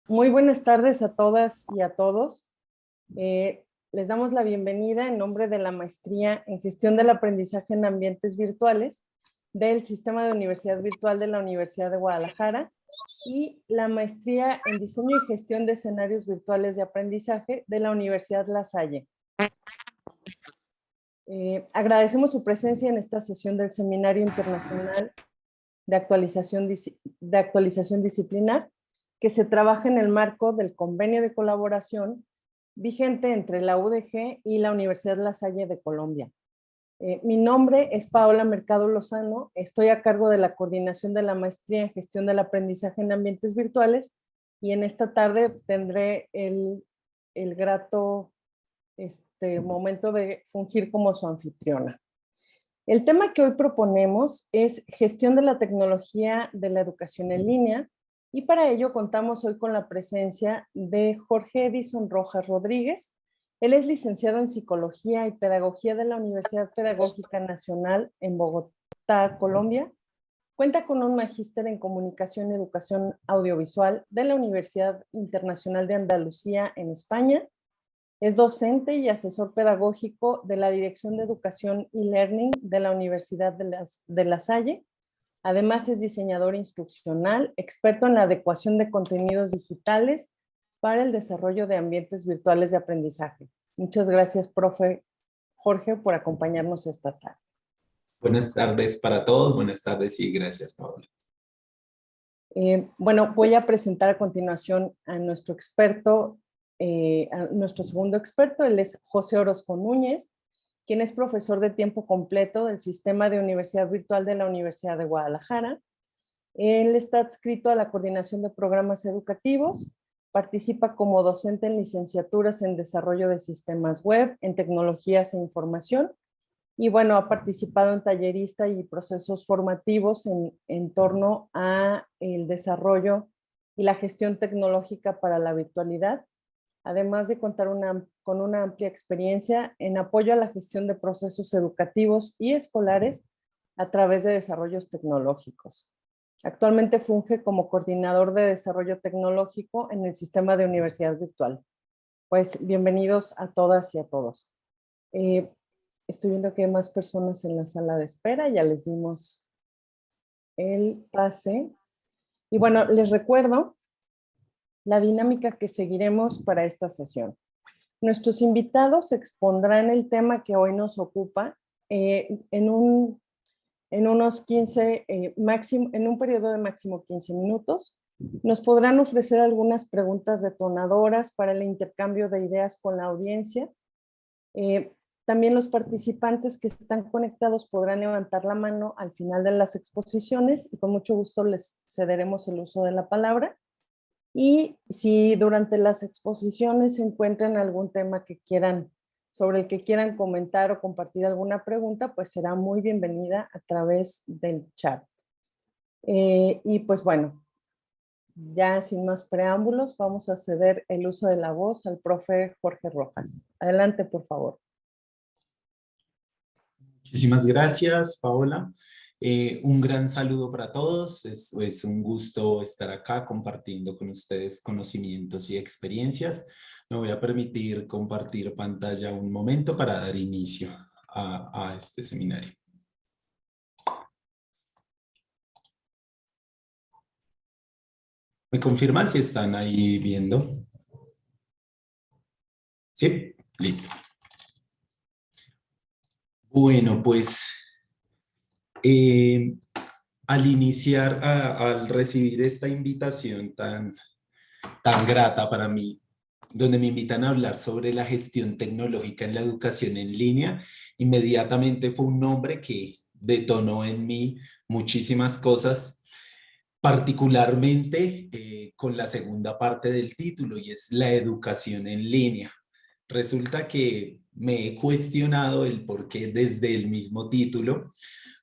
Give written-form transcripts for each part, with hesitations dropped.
Muy buenas tardes a todas y a todos. Les damos la bienvenida en nombre de la Maestría en Gestión del Aprendizaje en Ambientes Virtuales del Sistema de Universidad Virtual de la Universidad de Guadalajara y la Maestría en Diseño y Gestión de Escenarios Virtuales de Aprendizaje de la Universidad La Salle. Agradecemos su presencia en esta sesión del Seminario Internacional de Actualización Disciplinar, que se trabaja en el marco del convenio de colaboración vigente entre la UDG y la Universidad La Salle de Colombia. Mi nombre es Paola Mercado Lozano, estoy a cargo de la coordinación de la Maestría en Gestión del Aprendizaje en Ambientes Virtuales y en esta tarde tendré el grato momento de fungir como su anfitriona. El tema que hoy proponemos es gestión de la tecnología de la educación en línea y para ello contamos hoy con la presencia de Jorge Edison Rojas Rodríguez. Él es licenciado en Psicología y Pedagogía de la Universidad Pedagógica Nacional en Bogotá, Colombia. Cuenta con un magíster en Comunicación y Educación Audiovisual de la Universidad Internacional de Andalucía en España. Es docente y asesor pedagógico de la Dirección de Educación y Learning de la Universidad de La Salle. Además es diseñador instruccional, experto en la adecuación de contenidos digitales para el desarrollo de ambientes virtuales de aprendizaje. Muchas gracias, profe Jorge, por acompañarnos esta tarde. Buenas tardes para todos, buenas tardes y gracias, Paola. Bueno, voy a presentar a continuación a nuestro experto, a nuestro segundo experto. Él es José Orozco Núñez, quien es profesor de tiempo completo del Sistema de Universidad Virtual de la Universidad de Guadalajara. Él está adscrito a la Coordinación de Programas Educativos, participa como docente en licenciaturas en Desarrollo de Sistemas Web, en Tecnologías e Información, y bueno, ha participado en tallerista y procesos formativos en torno a el desarrollo y la gestión tecnológica para la virtualidad, además de contar con una amplia experiencia en apoyo a la gestión de procesos educativos y escolares a través de desarrollos tecnológicos. Actualmente funge como coordinador de desarrollo tecnológico en el sistema de universidad virtual. Pues bienvenidos a todas y a todos. Estoy viendo que hay más personas en la sala de espera, ya les dimos el pase. Y bueno, les recuerdo la dinámica que seguiremos para esta sesión. Nuestros invitados expondrán el tema que hoy nos ocupa en un periodo de máximo 15 minutos. Nos podrán ofrecer algunas preguntas detonadoras para el intercambio de ideas con la audiencia. También los participantes que están conectados podrán levantar la mano al final de las exposiciones y con mucho gusto les cederemos el uso de la palabra. Y si durante las exposiciones se encuentran algún tema sobre el que quieran comentar o compartir alguna pregunta, pues será muy bienvenida a través del chat. Y pues bueno, ya sin más preámbulos, vamos a ceder el uso de la voz al profe Jorge Rojas. Adelante, por favor. Muchísimas gracias, Paola. Un gran saludo para todos. Es un gusto estar acá compartiendo con ustedes conocimientos y experiencias. Me voy a permitir compartir pantalla un momento para dar inicio a este seminario. ¿Me confirman si están ahí viendo? Sí, listo. Bueno, pues al recibir esta invitación tan grata para mí, donde me invitan a hablar sobre la gestión tecnológica en la educación en línea, inmediatamente fue un nombre que detonó en mí muchísimas cosas, particularmente con la segunda parte del título, y es la educación en línea. Resulta que me he cuestionado el por qué desde el mismo título,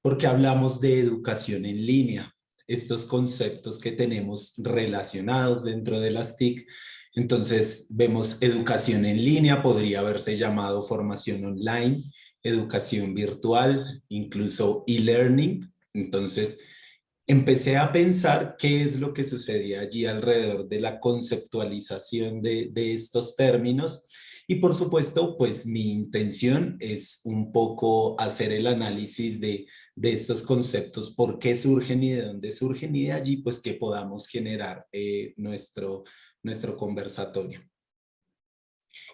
porque hablamos de educación en línea, estos conceptos que tenemos relacionados dentro de las TIC. Entonces vemos educación en línea, podría haberse llamado formación online, educación virtual, incluso e-learning. Entonces empecé a pensar qué es lo que sucedía allí alrededor de la conceptualización de estos términos. Y por supuesto, pues mi intención es un poco hacer el análisis de estos conceptos, por qué surgen y de dónde surgen, y de allí pues que podamos generar nuestro conversatorio.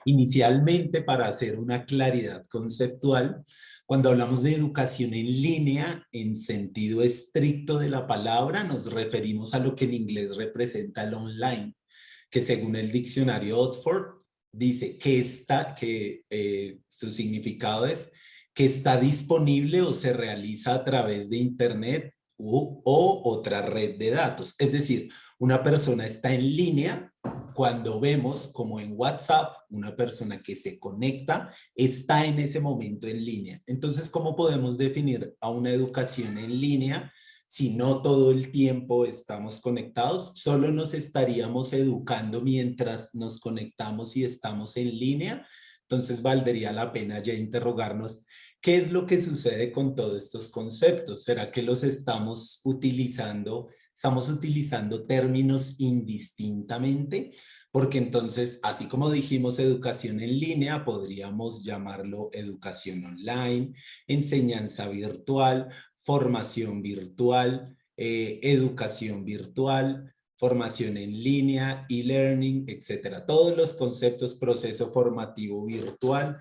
Inicialmente, para hacer una claridad conceptual, cuando hablamos de educación en línea, en sentido estricto de la palabra, nos referimos a lo que en inglés representa el online, que según el diccionario Oxford, dice que su significado es que está disponible o se realiza a través de Internet o otra red de datos. Es decir, una persona está en línea cuando vemos como en WhatsApp una persona que se conecta está en ese momento en línea. Entonces, ¿cómo podemos definir a una educación en línea si no todo el tiempo estamos conectados? Solo nos estaríamos educando mientras nos conectamos y estamos en línea. Entonces, valdría la pena ya interrogarnos qué es lo que sucede con todos estos conceptos. ¿Será que los estamos utilizando? ¿Estamos utilizando términos indistintamente? Porque entonces, así como dijimos educación en línea, podríamos llamarlo educación online, enseñanza virtual, formación virtual, educación virtual, formación en línea, e-learning, etcétera. Todos los conceptos, proceso formativo virtual.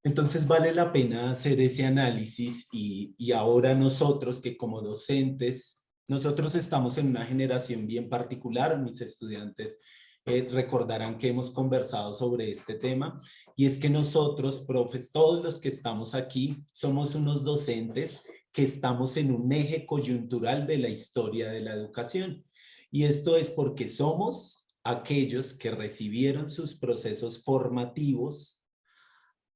Entonces vale la pena hacer ese análisis y ahora nosotros que como docentes, nosotros estamos en una generación bien particular, mis estudiantes recordarán que hemos conversado sobre este tema, y es que nosotros, profes, todos los que estamos aquí, somos unos docentes que estamos en un eje coyuntural de la historia de la educación. Y esto es porque somos aquellos que recibieron sus procesos formativos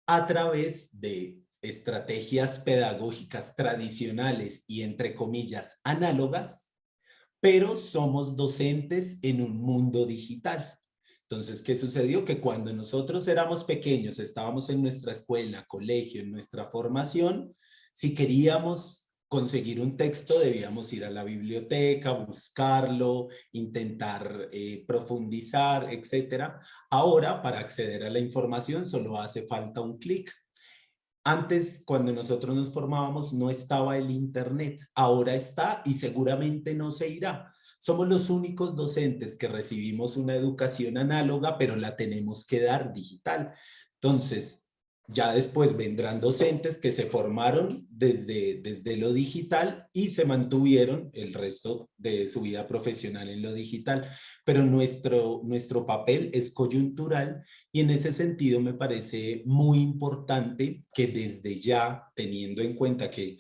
a través de estrategias pedagógicas tradicionales y entre comillas análogas, pero somos docentes en un mundo digital. Entonces, ¿qué sucedió? Que cuando nosotros éramos pequeños, estábamos en nuestra escuela, colegio, en nuestra formación, si queríamos conseguir un texto, debíamos ir a la biblioteca, buscarlo, intentar profundizar, etcétera. Ahora, para acceder a la información, solo hace falta un clic. Antes, cuando nosotros nos formábamos, no estaba el Internet. Ahora está y seguramente no se irá. Somos los únicos docentes que recibimos una educación análoga, pero la tenemos que dar digital. Entonces, ya después vendrán docentes que se formaron desde lo digital y se mantuvieron el resto de su vida profesional en lo digital. Pero nuestro papel es coyuntural, y en ese sentido me parece muy importante que desde ya, teniendo en cuenta que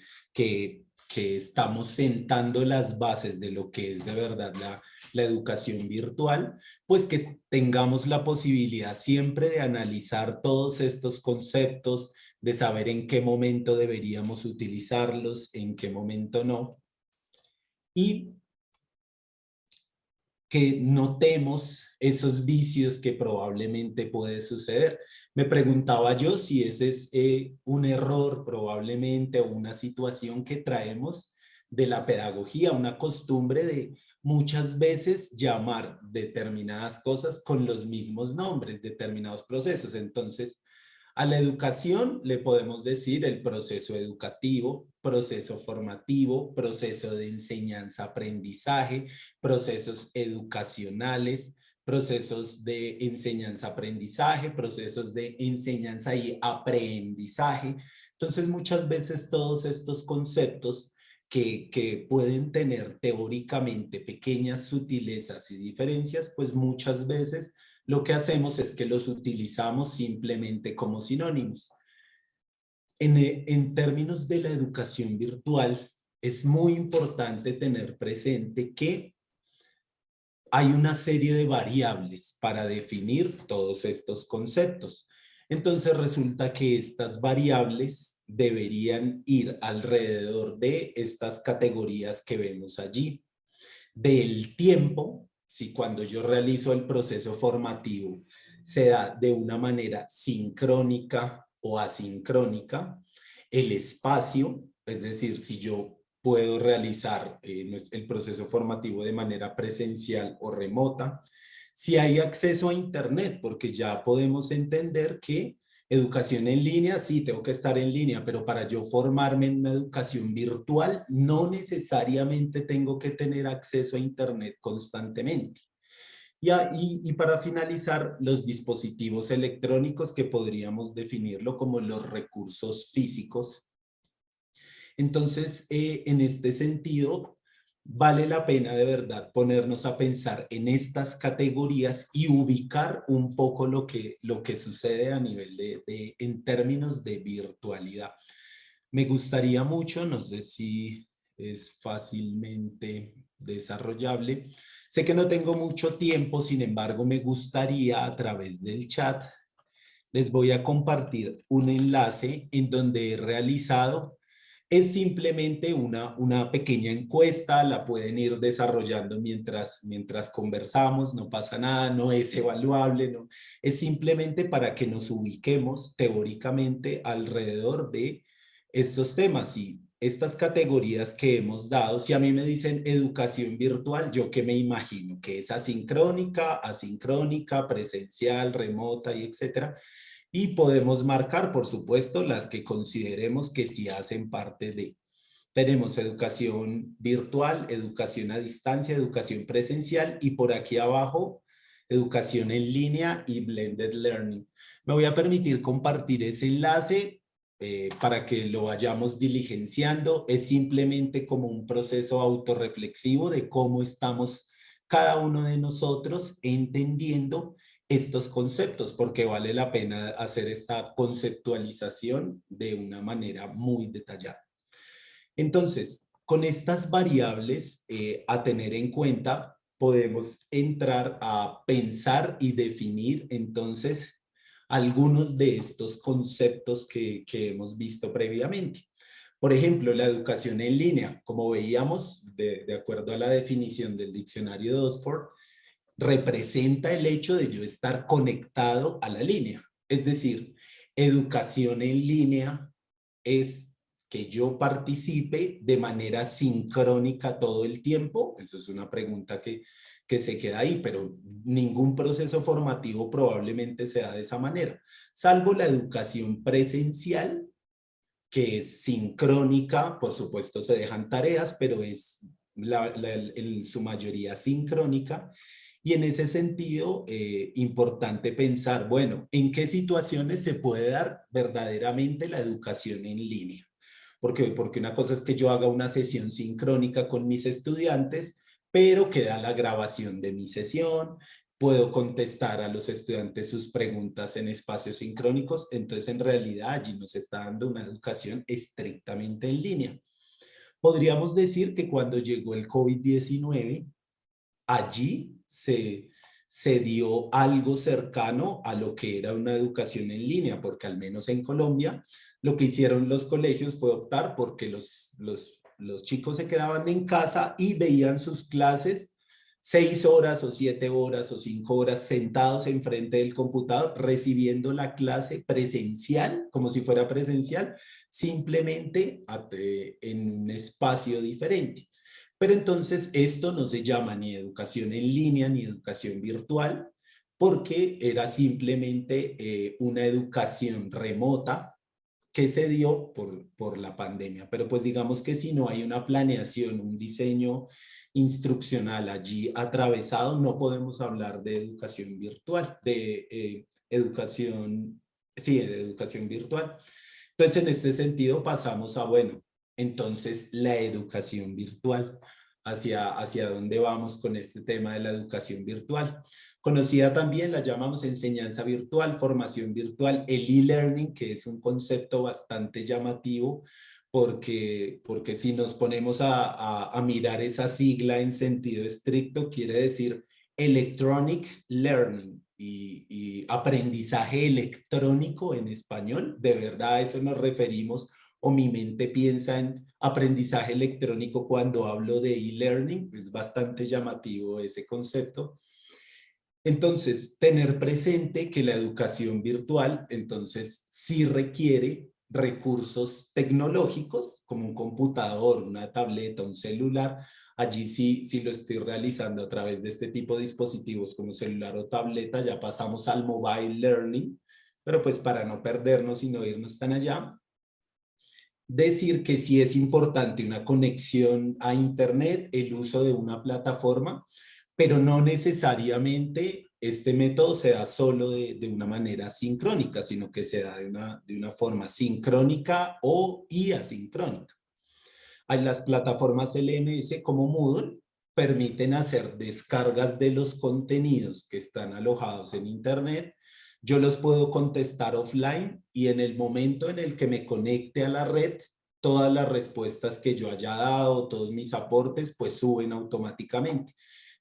estamos sentando las bases de lo que es de verdad la educación virtual, pues que tengamos la posibilidad siempre de analizar todos estos conceptos, de saber en qué momento deberíamos utilizarlos, en qué momento no, y que notemos esos vicios que probablemente puede suceder. Me preguntaba yo si ese es un error probablemente, o una situación que traemos de la pedagogía, una costumbre de muchas veces llamar determinadas cosas con los mismos nombres, determinados procesos. Entonces, a la educación le podemos decir el proceso educativo, proceso formativo, proceso de enseñanza-aprendizaje, procesos educacionales, procesos de enseñanza-aprendizaje, procesos de enseñanza y aprendizaje. Entonces, muchas veces todos estos conceptos que pueden tener teóricamente pequeñas sutilezas y diferencias, pues muchas veces lo que hacemos es que los utilizamos simplemente como sinónimos. En términos de la educación virtual, es muy importante tener presente que hay una serie de variables para definir todos estos conceptos. Entonces resulta que estas variables deberían ir alrededor de estas categorías que vemos allí. Del tiempo, si cuando yo realizo el proceso formativo se da de una manera sincrónica o asincrónica. El espacio, es decir, si yo puedo realizar el proceso formativo de manera presencial o remota. Si hay acceso a Internet, porque ya podemos entender que educación en línea, sí, tengo que estar en línea, pero para yo formarme en una educación virtual, no necesariamente tengo que tener acceso a Internet constantemente. Y para finalizar, los dispositivos electrónicos que podríamos definirlo como los recursos físicos. Entonces, en este sentido, vale la pena de verdad ponernos a pensar en estas categorías y ubicar un poco lo que sucede a nivel en términos de virtualidad. Me gustaría mucho, no sé si es fácilmente desarrollable. Sé que no tengo mucho tiempo, sin embargo, me gustaría a través del chat, les voy a compartir un enlace en donde he realizado, es simplemente una pequeña encuesta, la pueden ir desarrollando mientras conversamos, no pasa nada, no es evaluable, no, es simplemente para que nos ubiquemos teóricamente alrededor de estos temas y estas categorías que hemos dado. Si a mí me dicen educación virtual, ¿yo qué me imagino? Que es asincrónica, asincrónica, presencial, remota y etcétera. Y podemos marcar, por supuesto, las que consideremos que sí hacen parte de. Tenemos educación virtual, educación a distancia, educación presencial y por aquí abajo, educación en línea y blended learning. Me voy a permitir compartir ese enlace para que lo vayamos diligenciando. Es simplemente como un proceso autorreflexivo de cómo estamos cada uno de nosotros entendiendo estos conceptos, porque vale la pena hacer esta conceptualización de una manera muy detallada. Entonces, con estas variables a tener en cuenta, podemos entrar a pensar y definir entonces algunos de estos conceptos que hemos visto previamente. Por ejemplo, la educación en línea, como veíamos, de acuerdo a la definición del diccionario de Oxford, representa el hecho de yo estar conectado a la línea. Es decir, educación en línea es que yo participe de manera sincrónica todo el tiempo. Eso es una pregunta que se queda ahí, pero ningún proceso formativo probablemente sea de esa manera, salvo la educación presencial, que es sincrónica, por supuesto se dejan tareas, pero es en su mayoría sincrónica. Y en ese sentido, importante pensar, bueno, ¿en qué situaciones se puede dar verdaderamente la educación en línea? Porque una cosa es que yo haga una sesión sincrónica con mis estudiantes, pero queda la grabación de mi sesión, puedo contestar a los estudiantes sus preguntas en espacios sincrónicos, entonces en realidad allí nos está dando una educación estrictamente en línea. Podríamos decir que cuando llegó el COVID-19, allí se dio algo cercano a lo que era una educación en línea, porque al menos en Colombia lo que hicieron los colegios fue optar porque los chicos se quedaban en casa y veían sus clases 6 horas o 7 horas o 5 horas sentados enfrente del computador recibiendo la clase presencial, como si fuera presencial, simplemente en un espacio diferente. Pero entonces esto no se llama ni educación en línea ni educación virtual, porque era simplemente una educación remota que se dio por la pandemia. Pero pues digamos que si no hay una planeación, un diseño instruccional allí atravesado, no podemos hablar de educación virtual, de educación virtual. Entonces, en este sentido pasamos a, bueno, entonces la educación virtual. Hacia dónde vamos con este tema de la educación virtual. Conocida también, la llamamos enseñanza virtual, formación virtual, el e-learning, que es un concepto bastante llamativo, porque si nos ponemos a mirar esa sigla en sentido estricto, quiere decir electronic learning y aprendizaje electrónico en español. De verdad, a eso nos referimos o mi mente piensa en aprendizaje electrónico cuando hablo de e-learning. Es bastante llamativo ese concepto. Entonces, tener presente que la educación virtual, entonces, sí requiere recursos tecnológicos, como un computador, una tableta, un celular. Allí sí lo estoy realizando a través de este tipo de dispositivos como celular o tableta. Ya pasamos al mobile learning, pero pues para no perdernos y no irnos tan allá, decir que sí es importante una conexión a Internet, el uso de una plataforma, pero no necesariamente este método se da solo de una manera sincrónica, sino que se da de una forma sincrónica y asincrónica. Hay las plataformas LMS como Moodle, permiten hacer descargas de los contenidos que están alojados en Internet. Yo los puedo contestar offline y en el momento en el que me conecte a la red, todas las respuestas que yo haya dado, todos mis aportes, pues suben automáticamente.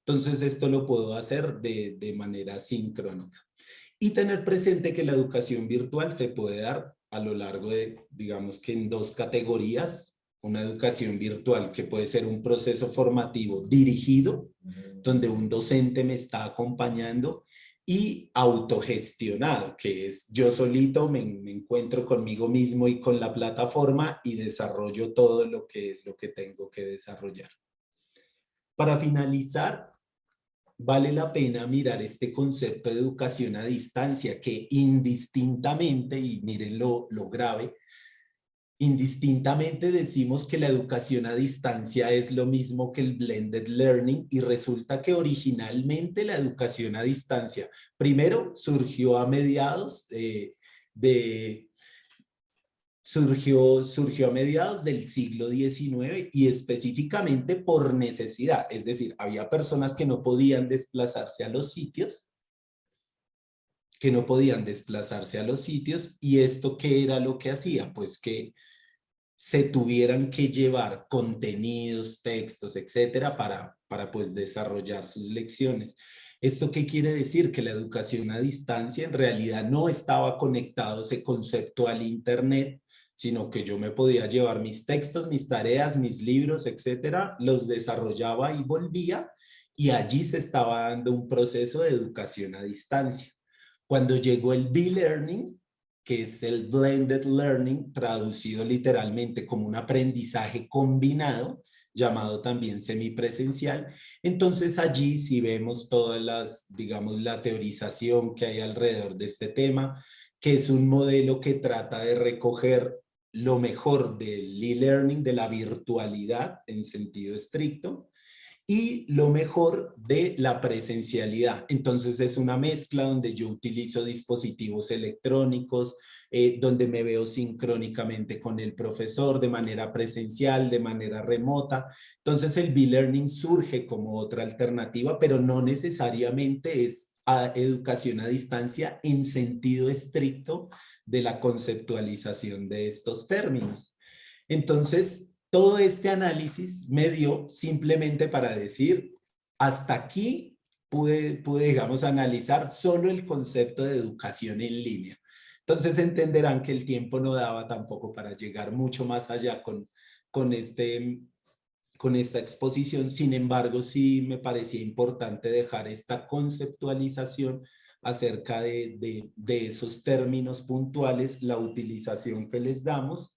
Entonces esto lo puedo hacer de manera sincrónica. Y tener presente que la educación virtual se puede dar a lo largo de, digamos que en dos categorías, una educación virtual que puede ser un proceso formativo dirigido, donde un docente me está acompañando, y autogestionado, que es yo solito me encuentro conmigo mismo y con la plataforma y desarrollo todo lo que tengo que desarrollar. Para finalizar, vale la pena mirar este concepto de educación a distancia que indistintamente, y miren lo grave, indistintamente decimos que la educación a distancia es lo mismo que el blended learning y resulta que originalmente la educación a distancia primero surgió a mediados de surgió a mediados del siglo XIX y específicamente por necesidad, es decir, había personas que no podían desplazarse a los sitios, y esto ¿qué era lo que hacía? Pues que se tuvieran que llevar contenidos, textos, etcétera, para pues desarrollar sus lecciones. ¿Esto qué quiere decir? Que la educación a distancia en realidad no estaba conectado ese concepto al Internet, sino que yo me podía llevar mis textos, mis tareas, mis libros, etcétera, los desarrollaba y volvía, y allí se estaba dando un proceso de educación a distancia. Cuando llegó el B-Learning, que es el blended learning, traducido literalmente como un aprendizaje combinado, llamado también semipresencial. Entonces allí sí vemos todas las, digamos, la teorización que hay alrededor de este tema, que es un modelo que trata de recoger lo mejor del e-learning, de la virtualidad en sentido estricto, y lo mejor de la presencialidad. Entonces es una mezcla donde yo utilizo dispositivos electrónicos, donde me veo sincrónicamente con el profesor de manera presencial, de manera remota. Entonces el B-Learning surge como otra alternativa, pero no necesariamente es educación a distancia en sentido estricto de la conceptualización de estos términos. Entonces, todo este análisis me dio simplemente para decir, hasta aquí digamos, analizar solo el concepto de educación en línea. Entonces entenderán que el tiempo no daba tampoco para llegar mucho más allá con, este, con esta exposición. Sin embargo, sí me parecía importante dejar esta conceptualización acerca de esos términos puntuales, la utilización que les damos,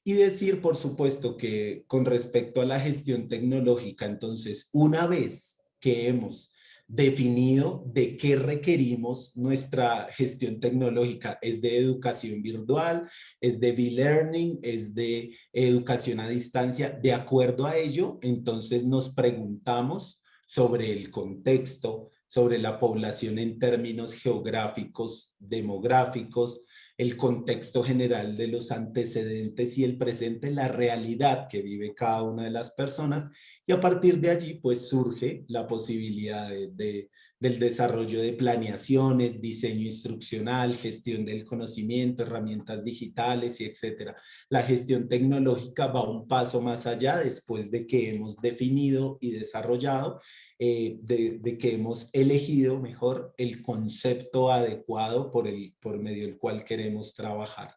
y decir, por supuesto, que con respecto a la gestión tecnológica, entonces, una vez que hemos definido de qué requerimos nuestra gestión tecnológica, es de educación virtual, es de e-learning, es de educación a distancia, de acuerdo a ello, entonces nos preguntamos sobre el contexto, sobre la población en términos geográficos, demográficos, el contexto general de los antecedentes y el presente, la realidad que vive cada una de las personas, y a partir de allí pues surge la posibilidad del desarrollo de planeaciones, diseño instruccional, gestión del conocimiento, herramientas digitales y etcétera. La gestión tecnológica va un paso más allá después de que hemos definido y desarrollado, de que hemos elegido mejor el concepto adecuado por medio del cual queremos trabajar.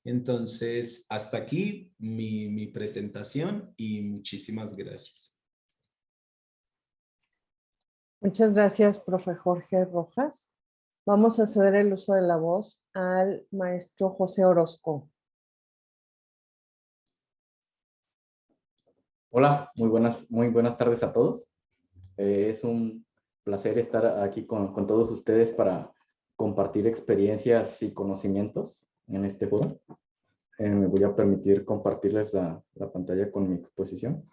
Entonces, hasta aquí mi presentación y muchísimas gracias. Muchas gracias, profe Jorge Rojas. Vamos a ceder el uso de la voz al maestro José Orozco. Hola, muy buenas tardes a todos. Es un placer estar aquí con todos ustedes para compartir experiencias y conocimientos en este foro. Me voy a permitir compartirles la pantalla con mi exposición.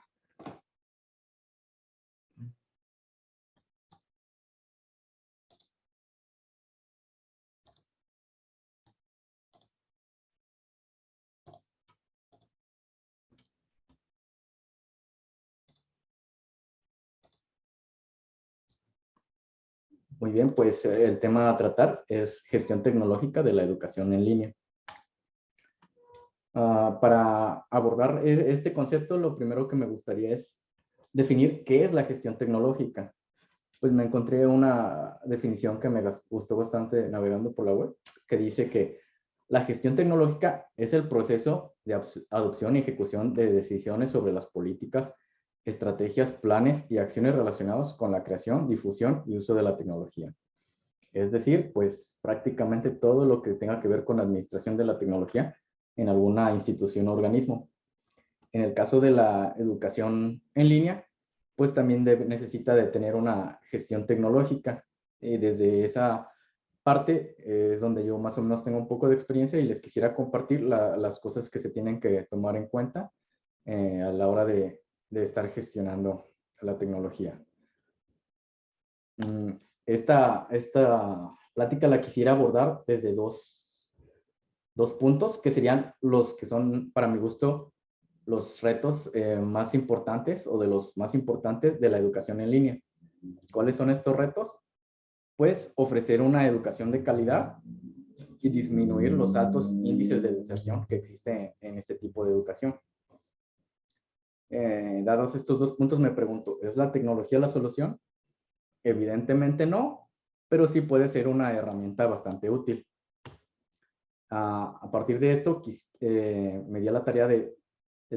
Muy bien, pues el tema a tratar es gestión tecnológica de la educación en línea. Para abordar este concepto, lo primero que me gustaría es definir qué es la gestión tecnológica. Pues me encontré una definición que me gustó bastante navegando por la web, que dice que la gestión tecnológica es el proceso de adopción y ejecución de decisiones sobre las políticas, estrategias, planes y acciones relacionados con la creación, difusión y uso de la tecnología. Es decir, pues prácticamente todo lo que tenga que ver con la administración de la tecnología en alguna institución o organismo. En el caso de la educación en línea, pues también necesita de tener una gestión tecnológica. Y desde esa parte es donde yo más o menos tengo un poco de experiencia y les quisiera compartir las cosas que se tienen que tomar en cuenta a la hora de estar gestionando la tecnología. Esta plática la quisiera abordar desde dos puntos, que serían los que son, para mi gusto, los retos más importantes o de los más importantes de la educación en línea. ¿Cuáles son estos retos? Pues ofrecer una educación de calidad y disminuir los altos índices de deserción que existen en este tipo de educación. Dados estos dos puntos, me pregunto, ¿es la tecnología la solución? Evidentemente no, pero sí puede ser una herramienta bastante útil. A partir de esto, me di a la tarea de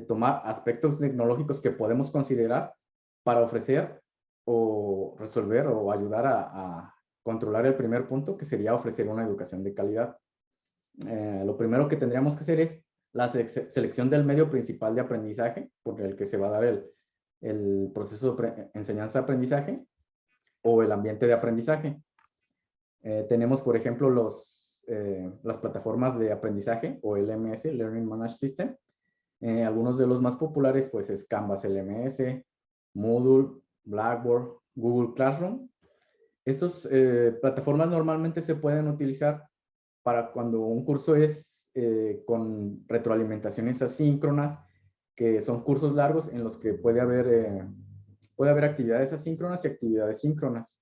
tomar aspectos tecnológicos que podemos considerar para ofrecer o resolver o ayudar a controlar el primer punto, que sería ofrecer una educación de calidad. Lo primero que tendríamos que hacer es la selección del medio principal de aprendizaje por el que se va a dar el proceso de enseñanza-aprendizaje o el ambiente de aprendizaje. Tenemos, por ejemplo, las plataformas de aprendizaje o LMS, Learning Management System. Algunos de los más populares, pues, es Canvas LMS, Moodle, Blackboard, Google Classroom. Estas plataformas normalmente se pueden utilizar para cuando un curso es con retroalimentaciones asíncronas, que son cursos largos en los que puede haber actividades asíncronas y actividades síncronas.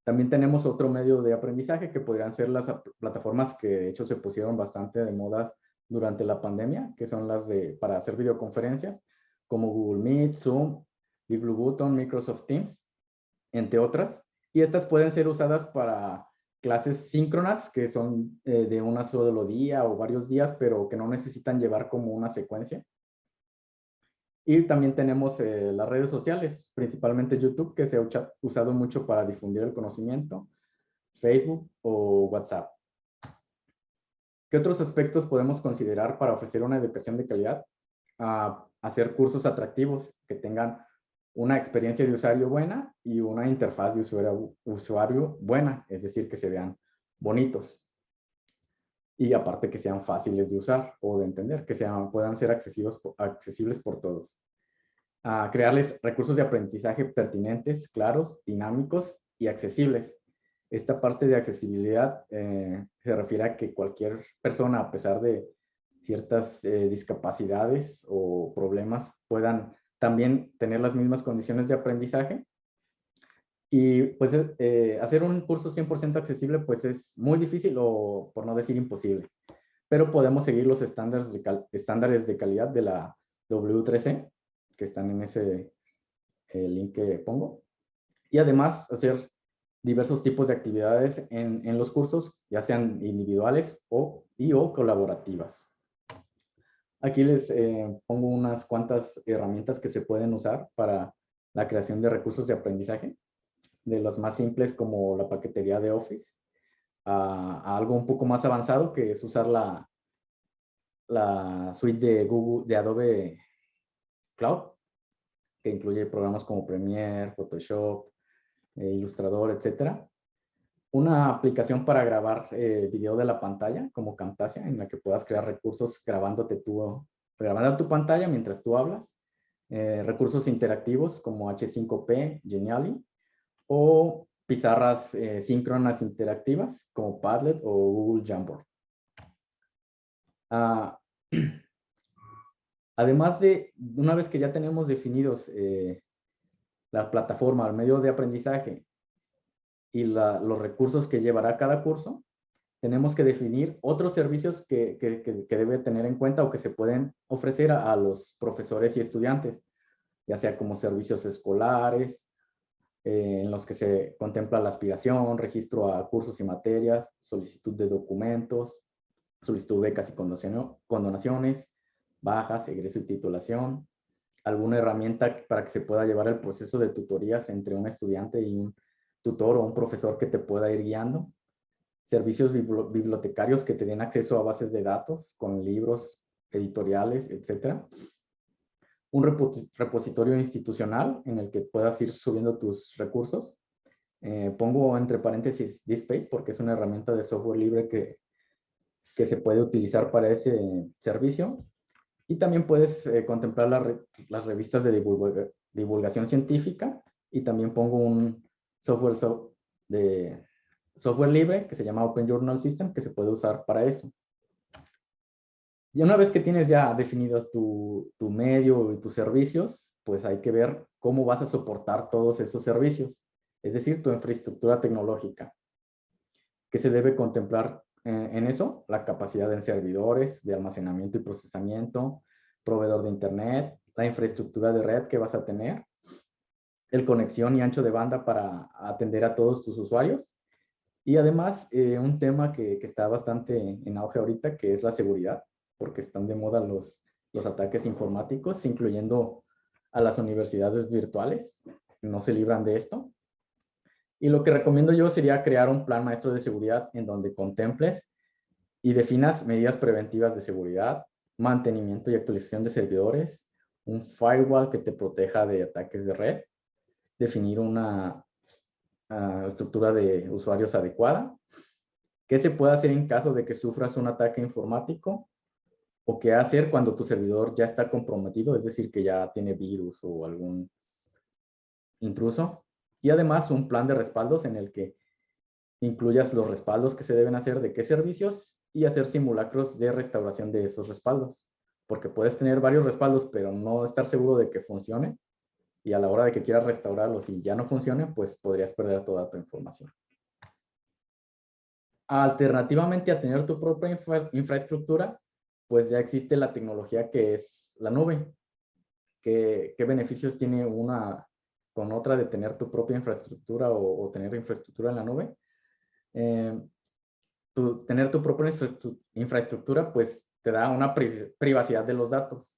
También tenemos otro medio de aprendizaje que podrían ser las plataformas que de hecho se pusieron bastante de moda durante la pandemia, que son las para hacer videoconferencias, como Google Meet, Zoom, Blue Button, Microsoft Teams, entre otras. Y estas pueden ser usadas para clases síncronas, que son de una solo día o varios días, pero que no necesitan llevar como una secuencia. Y también tenemos las redes sociales, principalmente YouTube, que se ha usado mucho para difundir el conocimiento, Facebook o WhatsApp. ¿Qué otros aspectos podemos considerar para ofrecer una educación de calidad? Hacer cursos atractivos que tengan una experiencia de usuario buena y una interfaz de usuario buena, es decir, que se vean bonitos. Y aparte que sean fáciles de usar o de entender, que puedan ser accesibles por todos. Crearles recursos de aprendizaje pertinentes, claros, dinámicos y accesibles. Esta parte de accesibilidad se refiere a que cualquier persona, a pesar de ciertas discapacidades o problemas, puedan también tener las mismas condiciones de aprendizaje. Y pues hacer un curso 100% accesible pues es muy difícil o por no decir imposible. Pero podemos seguir los estándares de calidad de la W3C, que están en ese link que pongo. Y además hacer diversos tipos de actividades en los cursos, ya sean individuales o colaborativas. Aquí les pongo unas cuantas herramientas que se pueden usar para la creación de recursos de aprendizaje, de los más simples como la paquetería de Office, a algo un poco más avanzado que es usar la suite de Adobe Cloud, que incluye programas como Premiere, Photoshop, Illustrator, etcétera. Una aplicación para grabar video de la pantalla, como Camtasia, en la que puedas crear recursos grabando tu pantalla mientras tú hablas. Recursos interactivos como H5P, Genially, o pizarras síncronas interactivas como Padlet o Google Jamboard. Además de, una vez que ya tenemos definidos la plataforma, el medio de aprendizaje y los recursos que llevará cada curso, tenemos que definir otros servicios que debe tener en cuenta o que se pueden ofrecer a los profesores y estudiantes, ya sea como servicios escolares, en los que se contempla la aspiración, registro a cursos y materias, solicitud de documentos, solicitud de becas y condonaciones, bajas, egreso y titulación, alguna herramienta para que se pueda llevar el proceso de tutorías entre un estudiante y un tutor o un profesor que te pueda ir guiando, servicios bibliotecarios que te den acceso a bases de datos con libros, editoriales, etcétera. Un repositorio institucional en el que puedas ir subiendo tus recursos. Pongo entre paréntesis DSpace porque es una herramienta de software libre que se puede utilizar para ese servicio. Y también puedes contemplar las revistas de divulgación científica. Y también pongo un software libre que se llama Open Journal System que se puede usar para eso. Y una vez que tienes ya definidos tu medio y tus servicios, pues hay que ver cómo vas a soportar todos esos servicios. Es decir, tu infraestructura tecnológica. ¿Qué se debe contemplar en eso? La capacidad en servidores, de almacenamiento y procesamiento, proveedor de internet, la infraestructura de red que vas a tener, el conexión y ancho de banda para atender a todos tus usuarios. Y además, un tema que está bastante en auge ahorita, que es la seguridad, porque están de moda los ataques informáticos, incluyendo a las universidades virtuales. No se libran de esto. Y lo que recomiendo yo sería crear un plan maestro de seguridad en donde contemples y definas medidas preventivas de seguridad, mantenimiento y actualización de servidores, un firewall que te proteja de ataques de red, definir una estructura de usuarios adecuada, qué se puede hacer en caso de que sufras un ataque informático o qué hacer cuando tu servidor ya está comprometido, es decir, que ya tiene virus o algún intruso. Y además un plan de respaldos en el que incluyas los respaldos que se deben hacer de qué servicios y hacer simulacros de restauración de esos respaldos. Porque puedes tener varios respaldos, pero no estar seguro de que funcione. Y a la hora de que quieras restaurarlos y ya no funcione, pues podrías perder toda tu información. Alternativamente a tener tu propia infraestructura, pues ya existe la tecnología que es la nube. ¿Qué beneficios tiene una con otra de tener tu propia infraestructura o tener infraestructura en la nube? Tener tu propia infraestructura pues te da una privacidad de los datos.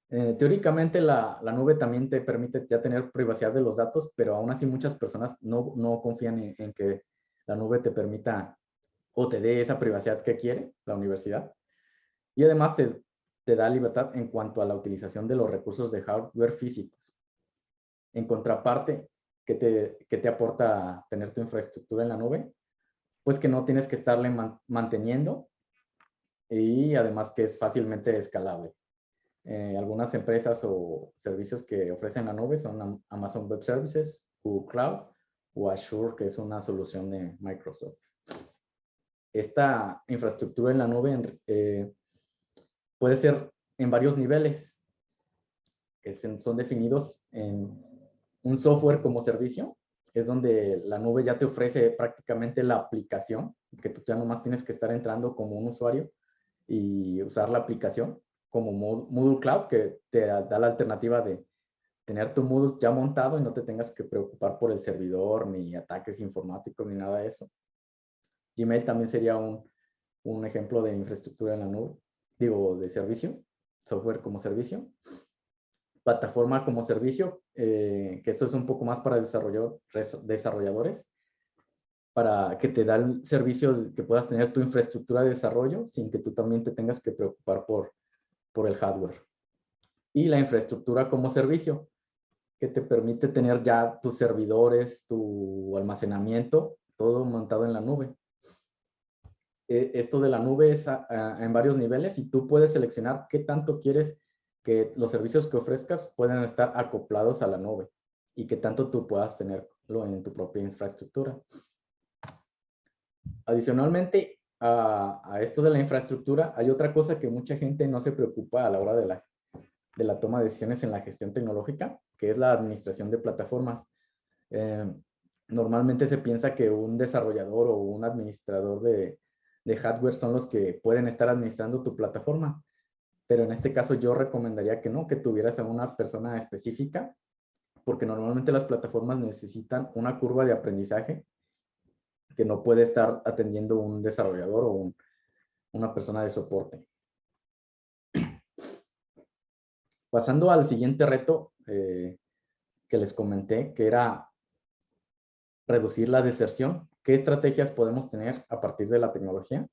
Teóricamente la nube también te permite ya tener privacidad de los datos, pero aún así muchas personas no confían en que la nube te permita o te dé esa privacidad que quiere la universidad. Y además te da libertad en cuanto a la utilización de los recursos de hardware físicos. En contraparte, ¿qué te aporta tener tu infraestructura en la nube? Pues que no tienes que estarle manteniendo y además que es fácilmente escalable. Algunas empresas o servicios que ofrecen la nube son Amazon Web Services, Google Cloud o Azure, que es una solución de Microsoft. Esta infraestructura en la nube puede ser en varios niveles, que son definidos en un software como servicio, es donde la nube ya te ofrece prácticamente la aplicación, que tú ya nomás tienes que estar entrando como un usuario y usar la aplicación, como Moodle Cloud, que te da la alternativa de tener tu Moodle ya montado y no te tengas que preocupar por el servidor, ni ataques informáticos, ni nada de eso. Gmail también sería un ejemplo de infraestructura en la nube, digo, de servicio, software como servicio. Plataforma como servicio, que esto es un poco más para desarrolladores, para que te da el servicio de que puedas tener tu infraestructura de desarrollo sin que tú también te tengas que preocupar por el hardware. Y la infraestructura como servicio, que te permite tener ya tus servidores, tu almacenamiento, todo montado en la nube. Esto de la nube es en varios niveles y tú puedes seleccionar qué tanto quieres que los servicios que ofrezcas puedan estar acoplados a la nube y qué tanto tú puedas tenerlo en tu propia infraestructura. Adicionalmente a esto de la infraestructura, hay otra cosa que mucha gente no se preocupa a la hora de la toma de decisiones en la gestión tecnológica, que es la administración de plataformas. Normalmente se piensa que un desarrollador o un administrador de hardware son los que pueden estar administrando tu plataforma, pero en este caso yo recomendaría que no, que tuvieras a una persona específica, porque normalmente las plataformas necesitan una curva de aprendizaje que no puede estar atendiendo un desarrollador o una persona de soporte. Pasando al siguiente reto que les comenté, que era reducir la deserción. ¿Qué estrategias podemos tener a partir de la tecnología?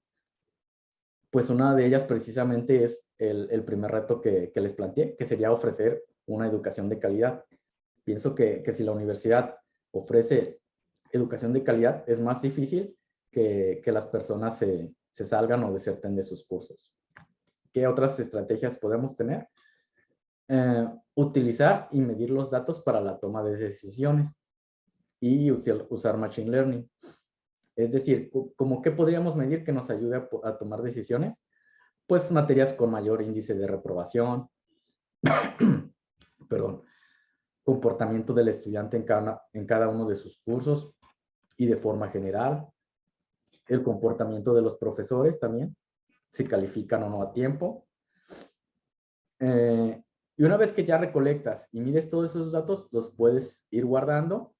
Pues una de ellas precisamente es el primer reto que les planteé, que sería ofrecer una educación de calidad. Pienso que si la universidad ofrece educación de calidad, es más difícil que las personas se salgan o deserten de sus cursos. ¿Qué otras estrategias podemos tener? Utilizar y medir los datos para la toma de decisiones y usar Machine Learning. Es decir, ¿cómo qué podríamos medir que nos ayude a tomar decisiones? Pues materias con mayor índice de reprobación, perdón, comportamiento del estudiante en cada uno de sus cursos y de forma general, el comportamiento de los profesores también, si califican o no a tiempo. Y una vez que ya recolectas y mides todos esos datos, los puedes ir guardando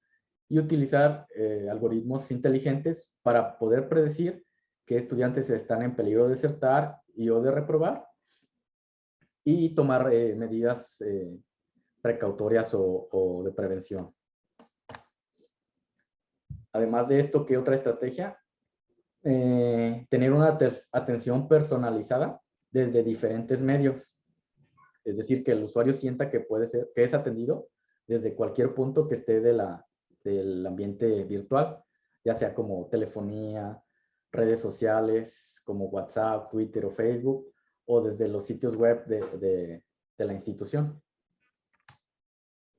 y utilizar algoritmos inteligentes para poder predecir qué estudiantes están en peligro de desertar o de reprobar y tomar medidas precautorias o de prevención. Además de esto, ¿qué otra estrategia? Tener una atención personalizada desde diferentes medios. Es decir, que el usuario sienta que que es atendido desde cualquier punto que esté del ambiente virtual, ya sea como telefonía, redes sociales, como WhatsApp, Twitter o Facebook, o desde los sitios web de la institución.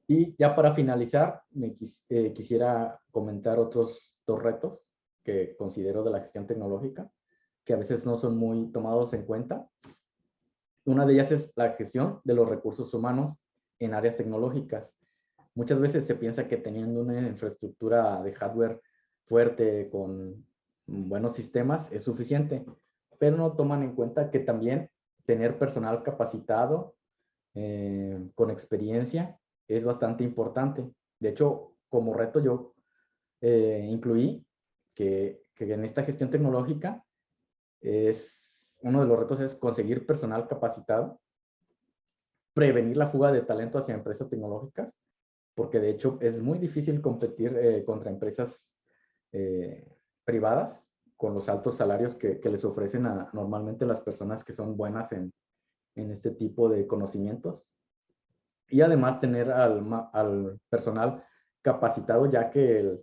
Y ya para finalizar, quisiera comentar otros dos retos que considero de la gestión tecnológica, que a veces no son muy tomados en cuenta. Una de ellas es la gestión de los recursos humanos en áreas tecnológicas. Muchas veces se piensa que teniendo una infraestructura de hardware fuerte con buenos sistemas es suficiente, pero no toman en cuenta que también tener personal capacitado con experiencia es bastante importante. De hecho, como reto yo incluí que en esta gestión tecnológica uno de los retos es conseguir personal capacitado, prevenir la fuga de talento hacia empresas tecnológicas, porque de hecho es muy difícil competir contra empresas privadas con los altos salarios que les ofrecen normalmente las personas que son buenas en este tipo de conocimientos. Y además tener al personal capacitado, ya que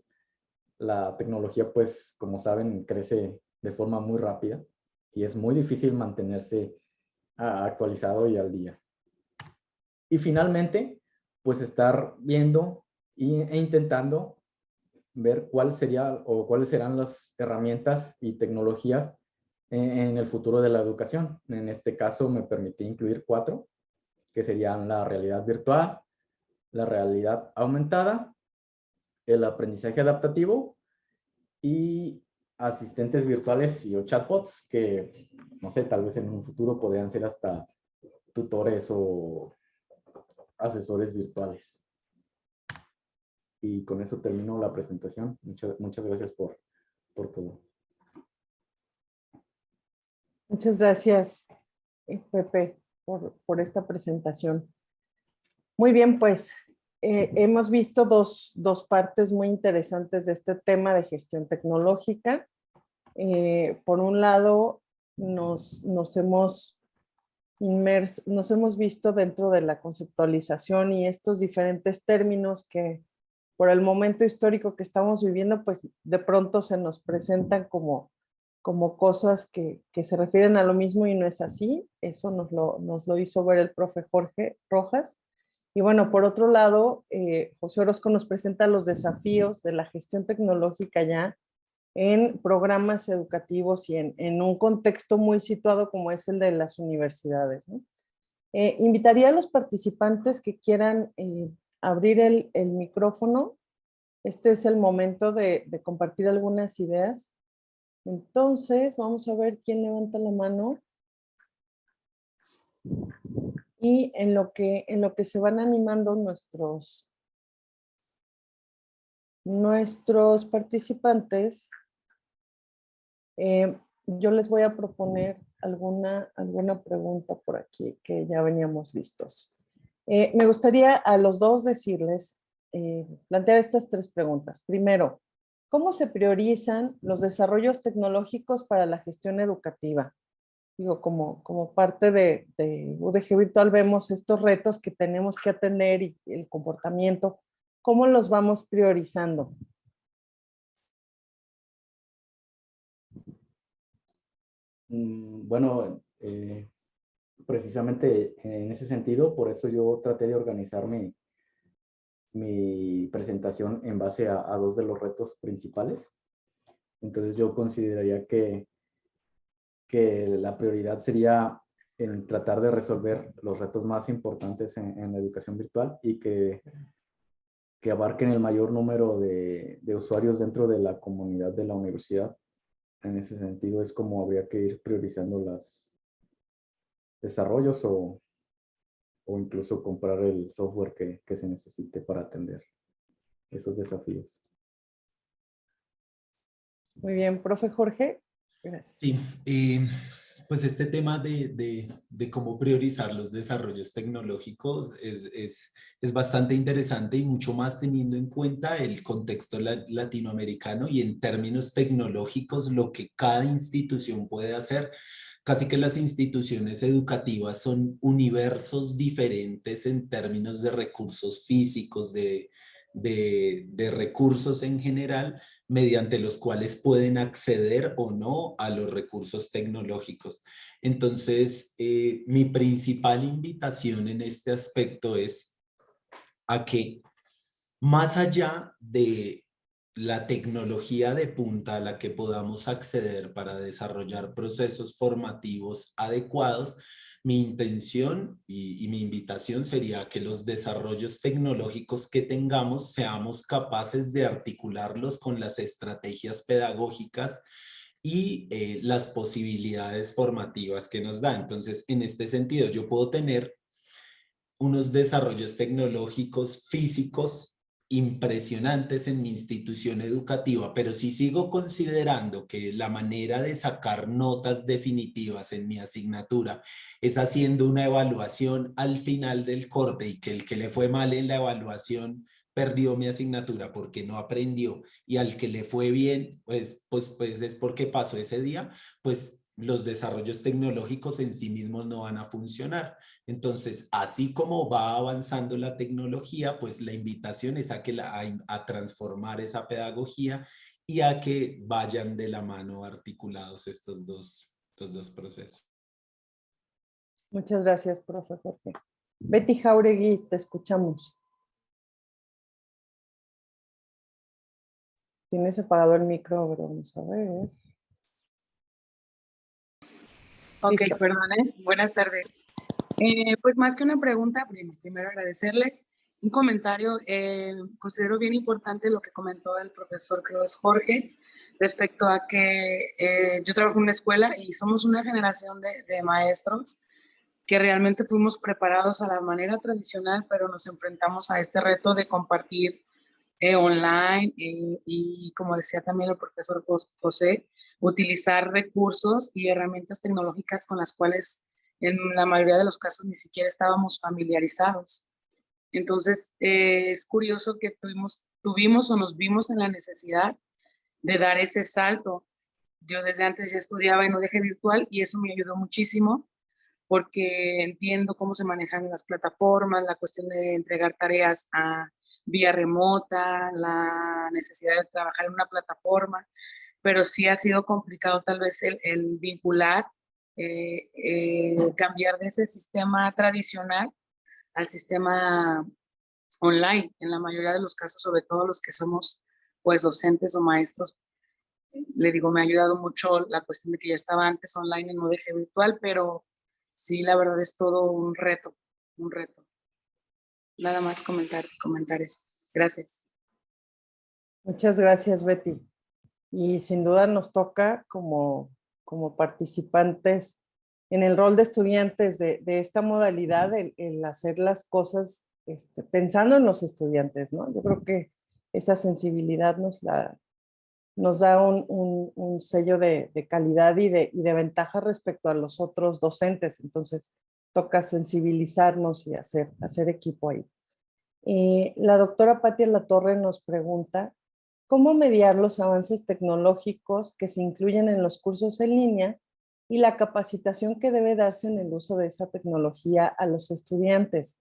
la tecnología, pues, como saben, crece de forma muy rápida y es muy difícil mantenerse actualizado y al día. Y finalmente, pues estar viendo e intentando ver cuáles serán las herramientas y tecnologías en el futuro de la educación. En este caso me permití incluir 4, que serían la realidad virtual, la realidad aumentada, el aprendizaje adaptativo y asistentes virtuales o chatbots que, no sé, tal vez en un futuro podrían ser hasta tutores o asesores virtuales. Y con eso termino la presentación. Muchas gracias por todo. Muchas gracias, Pepe, por esta presentación. Muy bien, pues hemos visto dos partes muy interesantes de este tema de gestión tecnológica. Por un lado, nos hemos nos hemos visto dentro de la conceptualización y estos diferentes términos que por el momento histórico que estamos viviendo, pues de pronto se nos presentan como cosas que se refieren a lo mismo y no es así. Eso nos lo hizo ver el profe Jorge Rojas. Y bueno, por otro lado, José Orozco nos presenta los desafíos de la gestión tecnológica ya en programas educativos y en un contexto muy situado como es el de las universidades, ¿no? Invitaría a los participantes que quieran abrir el micrófono. Este es el momento de compartir algunas ideas. Entonces, vamos a ver quién levanta la mano. Y en lo que se van animando nuestros participantes, yo les voy a proponer alguna pregunta por aquí que ya veníamos listos. Me gustaría a los dos decirles, plantear estas 3 preguntas. Primero, ¿cómo se priorizan los desarrollos tecnológicos para la gestión educativa? Digo, como parte de UDG Virtual vemos estos retos que tenemos que atender y el comportamiento. ¿Cómo los vamos priorizando? Bueno, precisamente en ese sentido, por eso yo traté de organizar mi presentación en base a 2 de los retos principales. Entonces yo consideraría que la prioridad sería en tratar de resolver los retos más importantes en la educación virtual y que abarquen el mayor número de usuarios dentro de la comunidad de la universidad. En ese sentido es como habría que ir priorizando los desarrollos o incluso comprar el software que se necesite para atender esos desafíos. Muy bien, profe Jorge. Gracias. Sí, pues este tema de cómo priorizar los desarrollos tecnológicos es bastante interesante y mucho más teniendo en cuenta el contexto latinoamericano y en términos tecnológicos lo que cada institución puede hacer. Casi que las instituciones educativas son universos diferentes en términos de recursos físicos, de recursos en general, mediante los cuales pueden acceder o no a los recursos tecnológicos. Entonces, mi principal invitación en este aspecto es a que más allá de la tecnología de punta a la que podamos acceder para desarrollar procesos formativos adecuados, mi intención y mi invitación sería que los desarrollos tecnológicos que tengamos seamos capaces de articularlos con las estrategias pedagógicas y las posibilidades formativas que nos da. Entonces, en este sentido, yo puedo tener unos desarrollos tecnológicos físicos impresionantes en mi institución educativa, pero si sigo considerando que la manera de sacar notas definitivas en mi asignatura es haciendo una evaluación al final del corte y que el que le fue mal en la evaluación perdió mi asignatura porque no aprendió y al que le fue bien, pues es porque pasó ese día, pues los desarrollos tecnológicos en sí mismos no van a funcionar. Entonces, así como va avanzando la tecnología, pues la invitación es a transformar esa pedagogía y a que vayan de la mano articulados estos dos procesos. Muchas gracias, profe Jorge. Betty Jauregui, te escuchamos. Tienes apagado el micro, pero vamos a ver. Ok, Listo. perdón, buenas tardes. Pues más que una pregunta, primero agradecerles un comentario. Considero bien importante lo que comentó el profesor, creo es Jorge, respecto a que yo trabajo en una escuela y somos una generación de maestros que realmente fuimos preparados a la manera tradicional, pero nos enfrentamos a este reto de compartir online y como decía también el profesor José, utilizar recursos y herramientas tecnológicas con las cuales en la mayoría de los casos ni siquiera estábamos familiarizados. Entonces, es curioso que tuvimos o nos vimos en la necesidad de dar ese salto. Yo desde antes ya estudiaba en UDG Virtual y eso me ayudó muchísimo porque entiendo cómo se manejan las plataformas, la cuestión de entregar tareas vía remota, la necesidad de trabajar en una plataforma, pero sí ha sido complicado tal vez el vincular, cambiar de ese sistema tradicional al sistema online, en la mayoría de los casos, sobre todo los que somos pues docentes o maestros. Le digo, me ha ayudado mucho la cuestión de que ya estaba antes online en modo virtual, pero sí, la verdad es todo un reto, un reto. Nada más comentar esto. Gracias. Muchas gracias, Betty. Y sin duda nos toca como participantes en el rol de estudiantes de esta modalidad, el hacer las cosas pensando en los estudiantes, ¿no? Yo creo que esa sensibilidad nos da un sello de calidad y de ventaja respecto a los otros docentes. Entonces, toca sensibilizarnos y hacer equipo ahí. La doctora Patia Latorre nos pregunta, ¿cómo mediar los avances tecnológicos que se incluyen en los cursos en línea y la capacitación que debe darse en el uso de esa tecnología a los estudiantes?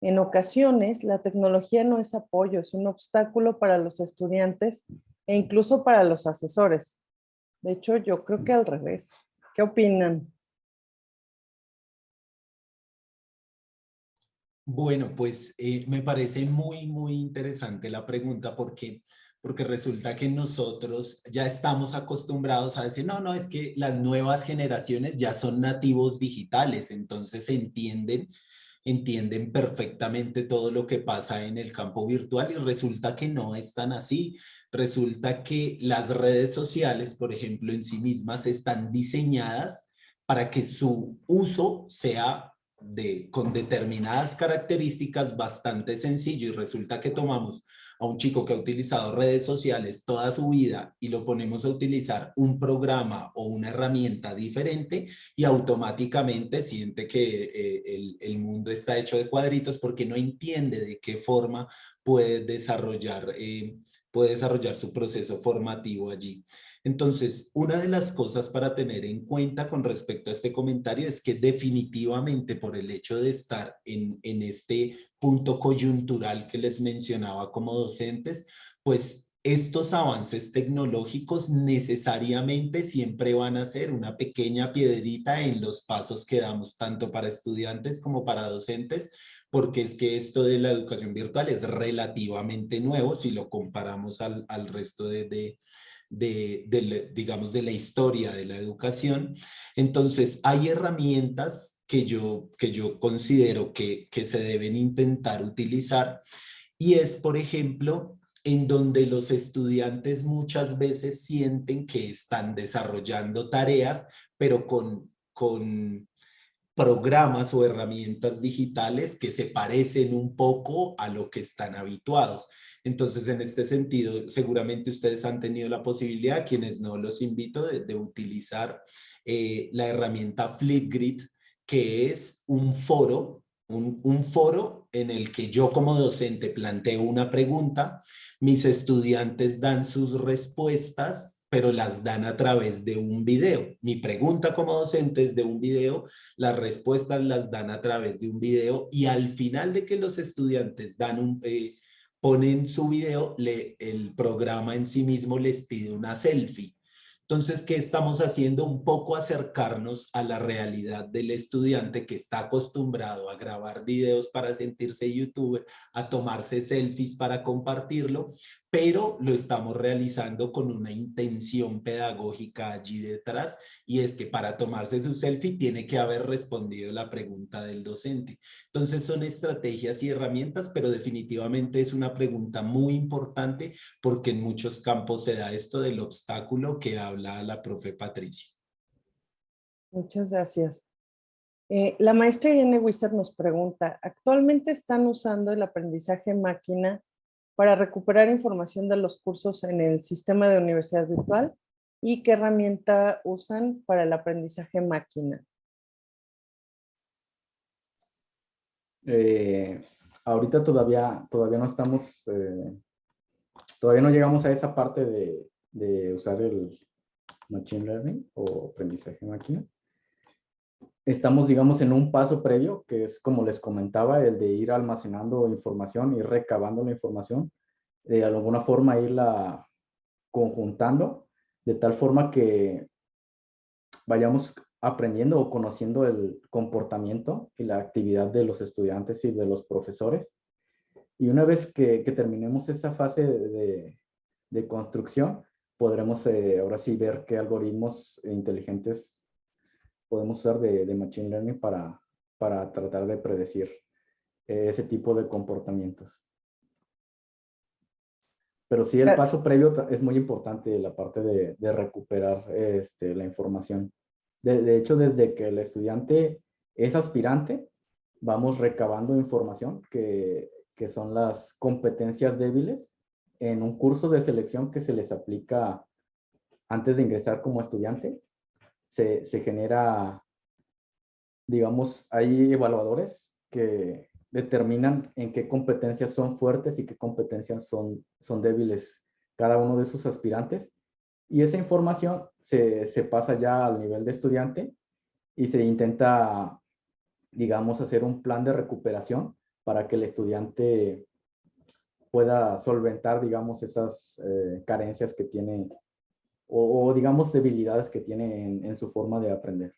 En ocasiones, la tecnología no es apoyo, es un obstáculo para los estudiantes e incluso para los asesores. De hecho, yo creo que al revés. ¿Qué opinan? Bueno, pues me parece muy interesante la pregunta porque resulta que nosotros ya estamos acostumbrados a decir, no, es que las nuevas generaciones ya son nativos digitales, entonces entienden perfectamente todo lo que pasa en el campo virtual y resulta que no es tan así. Resulta que las redes sociales, por ejemplo, en sí mismas están diseñadas para que su uso sea con determinadas características bastante sencillo y resulta que tomamos a un chico que ha utilizado redes sociales toda su vida y lo ponemos a utilizar un programa o una herramienta diferente y automáticamente siente que el mundo está hecho de cuadritos porque no entiende de qué forma puede desarrollar su proceso formativo allí. Entonces, una de las cosas para tener en cuenta con respecto a este comentario es que definitivamente por el hecho de estar en este punto coyuntural que les mencionaba como docentes, pues estos avances tecnológicos necesariamente siempre van a ser una pequeña piedrita en los pasos que damos tanto para estudiantes como para docentes, porque es que esto de la educación virtual es relativamente nuevo si lo comparamos al resto digamos, de la historia de la educación. Entonces, hay herramientas que yo considero que se deben intentar utilizar y es, por ejemplo, en donde los estudiantes muchas veces sienten que están desarrollando tareas, pero con programas o herramientas digitales que se parecen un poco a lo que están habituados. Entonces, en este sentido, seguramente ustedes han tenido la posibilidad, quienes no, los invito de utilizar la herramienta Flipgrid, que es un foro, un foro en el que yo como docente planteo una pregunta, mis estudiantes dan sus respuestas, pero las dan a través de un video. Mi pregunta como docente es de un video, las respuestas las dan a través de un video y al final de que los estudiantes ponen su video, el programa en sí mismo les pide una selfie. Entonces, ¿qué estamos haciendo? Un poco acercarnos a la realidad del estudiante que está acostumbrado a grabar videos para sentirse youtuber, a tomarse selfies para compartirlo, pero lo estamos realizando con una intención pedagógica allí detrás y es que para tomarse su selfie tiene que haber respondido la pregunta del docente. Entonces son estrategias y herramientas, pero definitivamente es una pregunta muy importante porque en muchos campos se da esto del obstáculo que habla la profe Patricia. Muchas gracias. La maestra Irene Wisser nos pregunta, ¿actualmente están usando el aprendizaje máquina para recuperar información de los cursos en el sistema de universidad virtual? ¿Y qué herramienta usan para el aprendizaje máquina? Ahorita todavía no estamos, todavía no llegamos a esa parte de usar el Machine Learning o aprendizaje máquina. estamos, digamos, en un paso previo, que es como les comentaba, el de ir almacenando información y recabando la información, de alguna forma irla conjuntando, de tal forma que vayamos aprendiendo o conociendo el comportamiento y la actividad de los estudiantes y de los profesores. Y una vez que terminemos esa fase de construcción, podremos ahora sí ver qué algoritmos inteligentes podemos usar de Machine Learning para tratar de predecir ese tipo de comportamientos. Pero sí, el paso previo es muy importante, la parte de recuperar la información. De hecho, desde que el estudiante es aspirante, vamos recabando información que son las competencias débiles en un curso de selección que se les aplica antes de ingresar como estudiante. Se genera, digamos, hay evaluadores que determinan en qué competencias son fuertes y qué competencias son débiles cada uno de sus aspirantes. Y esa información se pasa ya al nivel de estudiante y se intenta, digamos, hacer un plan de recuperación para que el estudiante pueda solventar, digamos, esas carencias que tiene o, digamos, debilidades que tiene en su forma de aprender.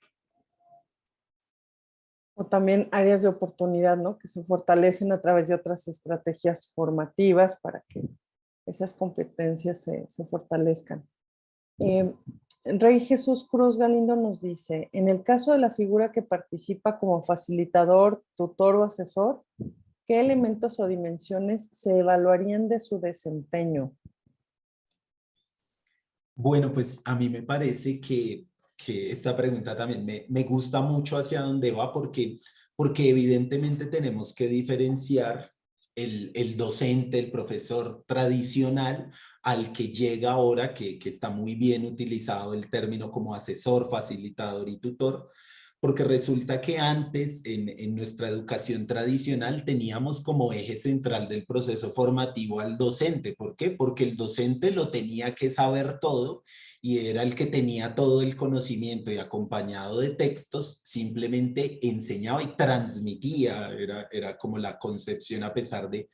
O también áreas de oportunidad, ¿no? Que se fortalecen a través de otras estrategias formativas para que esas competencias se fortalezcan. Rey Jesús Cruz Galindo nos dice, en el caso de la figura que participa como facilitador, tutor o asesor, ¿qué elementos o dimensiones se evaluarían de su desempeño? Bueno, pues a mí me parece que esta pregunta también me gusta mucho hacia dónde va porque evidentemente tenemos que diferenciar el docente, el profesor tradicional al que llega ahora, que está muy bien utilizado el término como asesor, facilitador y tutor, porque resulta que antes en nuestra educación tradicional teníamos como eje central del proceso formativo al docente. ¿Por qué? Porque el docente lo tenía que saber todo y era el que tenía todo el conocimiento y acompañado de textos, simplemente enseñaba y transmitía, era como la concepción a pesar de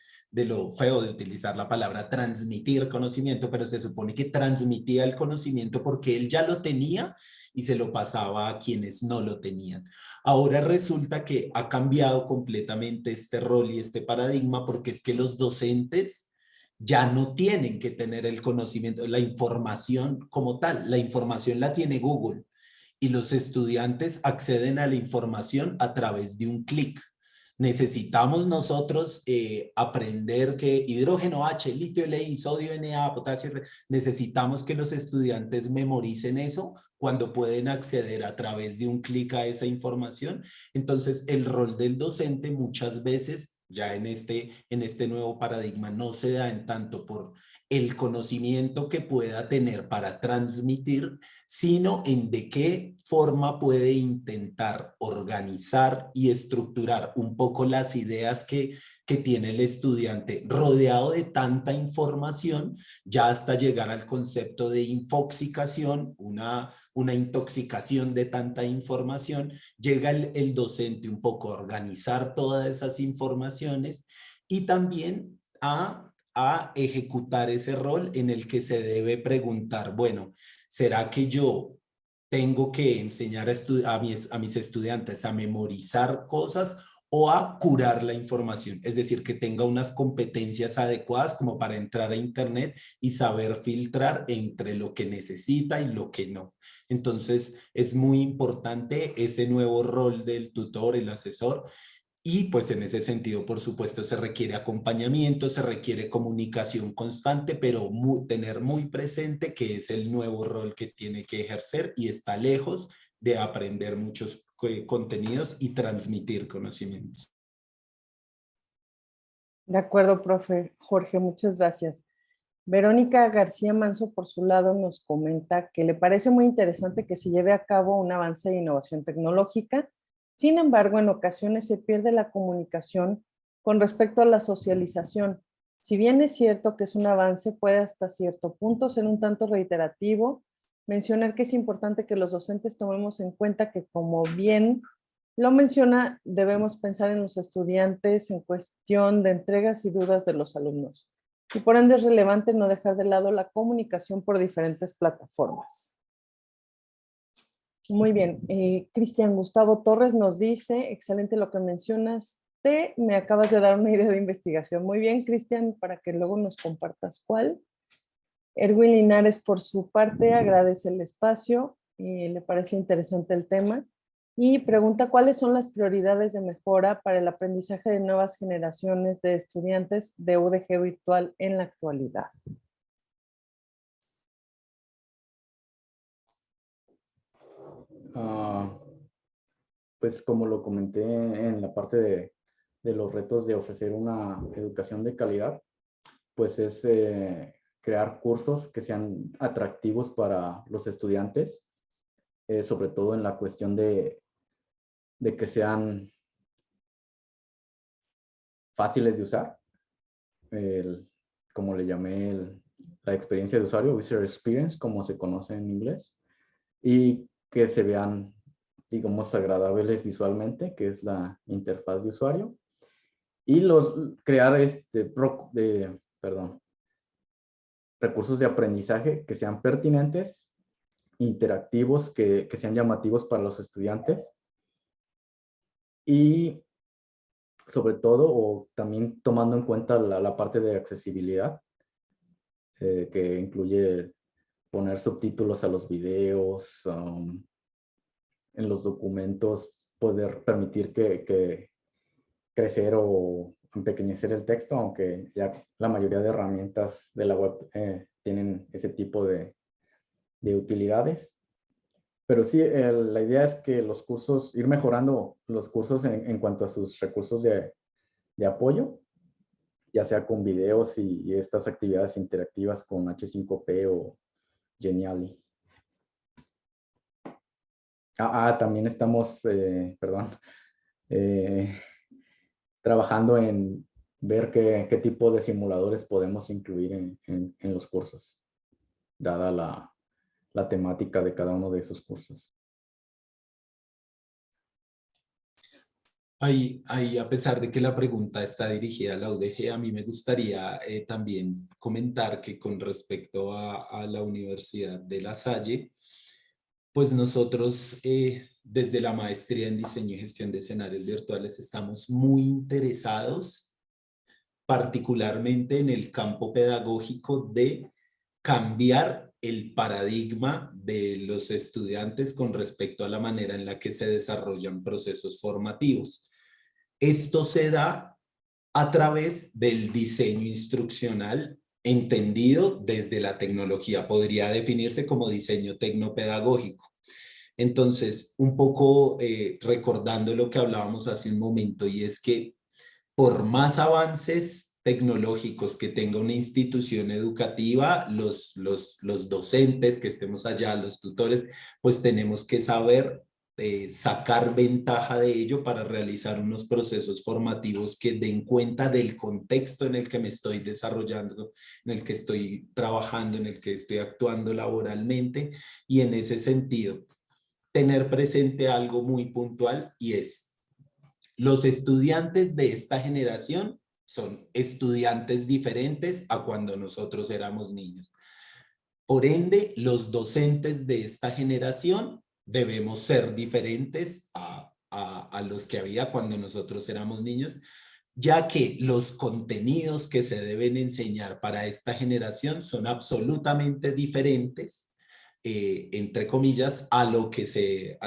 lo feo de utilizar la palabra transmitir conocimiento, pero se supone que transmitía el conocimiento porque él ya lo tenía y se lo pasaba a quienes no lo tenían. Ahora resulta que ha cambiado completamente este rol y este paradigma porque es que los docentes ya no tienen que tener el conocimiento, la información como tal. La información la tiene Google y los estudiantes acceden a la información a través de un clic. Necesitamos nosotros aprender que hidrógeno H, litio Li, sodio Na, potasio, necesitamos que los estudiantes memoricen eso cuando pueden acceder a través de un clic a esa información. Entonces, el rol del docente muchas veces, ya en este nuevo paradigma, no se da en tanto por el conocimiento que pueda tener para transmitir, sino en de qué forma puede intentar organizar y estructurar un poco las ideas que tiene el estudiante rodeado de tanta información, ya hasta llegar al concepto de infoxicación, una intoxicación de tanta información, llega el docente un poco a organizar todas esas informaciones y también a ejecutar ese rol en el que se debe preguntar, bueno, ¿será que yo tengo que enseñar a mis estudiantes a memorizar cosas o a curar la información? Es decir, que tenga unas competencias adecuadas como para entrar a Internet y saber filtrar entre lo que necesita y lo que no. Entonces, es muy importante ese nuevo rol del tutor, el asesor. Y pues en ese sentido, por supuesto, se requiere acompañamiento, se requiere comunicación constante, pero tener muy presente que es el nuevo rol que tiene que ejercer y está lejos de aprender muchos contenidos y transmitir conocimientos. De acuerdo, profe Jorge, muchas gracias. Verónica García Manso, por su lado, nos comenta que le parece muy interesante que se lleve a cabo un avance de innovación tecnológica. Sin embargo, en ocasiones se pierde la comunicación con respecto a la socialización. Si bien es cierto que es un avance, puede hasta cierto punto ser un tanto reiterativo mencionar que es importante que los docentes tomemos en cuenta que, como bien lo menciona, debemos pensar en los estudiantes en cuestión de entregas y dudas de los alumnos. Y por ende es relevante no dejar de lado la comunicación por diferentes plataformas. Muy bien. Cristian Gustavo Torres nos dice, excelente lo que mencionas. Me acabas de dar una idea de investigación. Muy bien, Cristian, para que luego nos compartas cuál. Erwin Linares, por su parte, agradece el espacio. Le parece interesante el tema. Y pregunta cuáles son las prioridades de mejora para el aprendizaje de nuevas generaciones de estudiantes de UDG virtual en la actualidad. Pues como lo comenté en la parte de los retos de ofrecer una educación de calidad, pues es crear cursos que sean atractivos para los estudiantes, sobre todo en la cuestión de que sean fáciles de usar, como le llamé, la experiencia de usuario, User Experience, como se conoce en inglés, y que se vean, digamos, agradables visualmente, que es la interfaz de usuario, y crear recursos de aprendizaje que sean pertinentes, interactivos, que sean llamativos para los estudiantes, y sobre todo, o también tomando en cuenta la parte de accesibilidad, que incluye poner subtítulos a los videos, en los documentos, poder permitir que crecer o empequeñecer el texto, aunque ya la mayoría de herramientas de la web tienen ese tipo de utilidades. Pero sí, la idea es que los cursos, ir mejorando los cursos en cuanto a sus recursos de apoyo, ya sea con videos y estas actividades interactivas con H5P o Genially. También estamos, trabajando en ver qué tipo de simuladores podemos incluir en los cursos, dada la temática de cada uno de esos cursos. Ahí, a pesar de que la pregunta está dirigida a la UDG, a mí me gustaría también comentar que con respecto a la Universidad de La Salle, pues nosotros desde la maestría en diseño y gestión de escenarios virtuales estamos muy interesados particularmente en el campo pedagógico de cambiar el paradigma de los estudiantes con respecto a la manera en la que se desarrollan procesos formativos. Esto se da a través del diseño instruccional entendido desde la tecnología. Podría definirse como diseño tecnopedagógico. Entonces, un poco recordando lo que hablábamos hace un momento, y es que por más avances tecnológicos que tenga una institución educativa, los docentes que estemos allá, los tutores, pues tenemos que saber sacar ventaja de ello para realizar unos procesos formativos que den cuenta del contexto en el que me estoy desarrollando, en el que estoy trabajando, en el que estoy actuando laboralmente, y en ese sentido, tener presente algo muy puntual, y es los estudiantes de esta generación son estudiantes diferentes a cuando nosotros éramos niños. Por ende, los docentes de esta generación debemos ser diferentes a los que había cuando nosotros éramos niños, ya que los contenidos que se deben enseñar para esta generación son absolutamente diferentes, entre comillas, a lo que se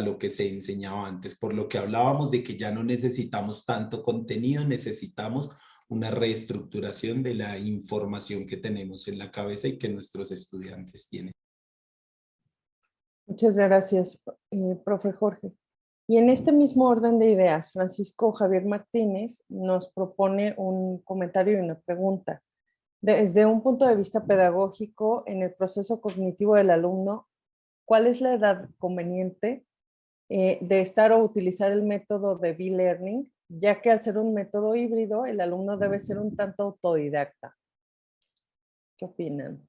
enseñaba antes, por lo que hablábamos de que ya no necesitamos tanto contenido, necesitamos una reestructuración de la información que tenemos en la cabeza y que nuestros estudiantes tienen. Muchas gracias, profe Jorge. Y en este mismo orden de ideas, Francisco Javier Martínez nos propone un comentario y una pregunta. Desde un punto de vista pedagógico, en el proceso cognitivo del alumno, ¿cuál es la edad conveniente de estar o utilizar el método de B-Learning, ya que al ser un método híbrido, el alumno debe ser un tanto autodidacta? ¿Qué opinan?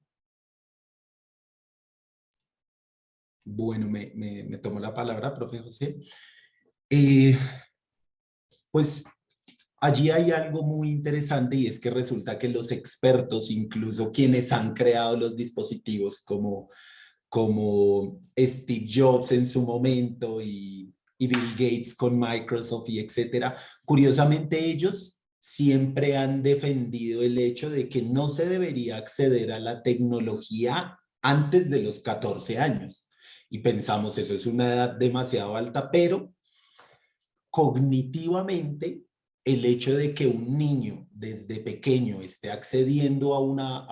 Bueno, me tomó la palabra, profe José. Eh, pues allí hay algo muy interesante y es que resulta que los expertos, incluso quienes han creado los dispositivos como Steve Jobs en su momento y Bill Gates con Microsoft y etcétera, curiosamente ellos siempre han defendido el hecho de que no se debería acceder a la tecnología antes de los 14 años. Y pensamos, eso es una edad demasiado alta, pero cognitivamente el hecho de que un niño desde pequeño esté accediendo a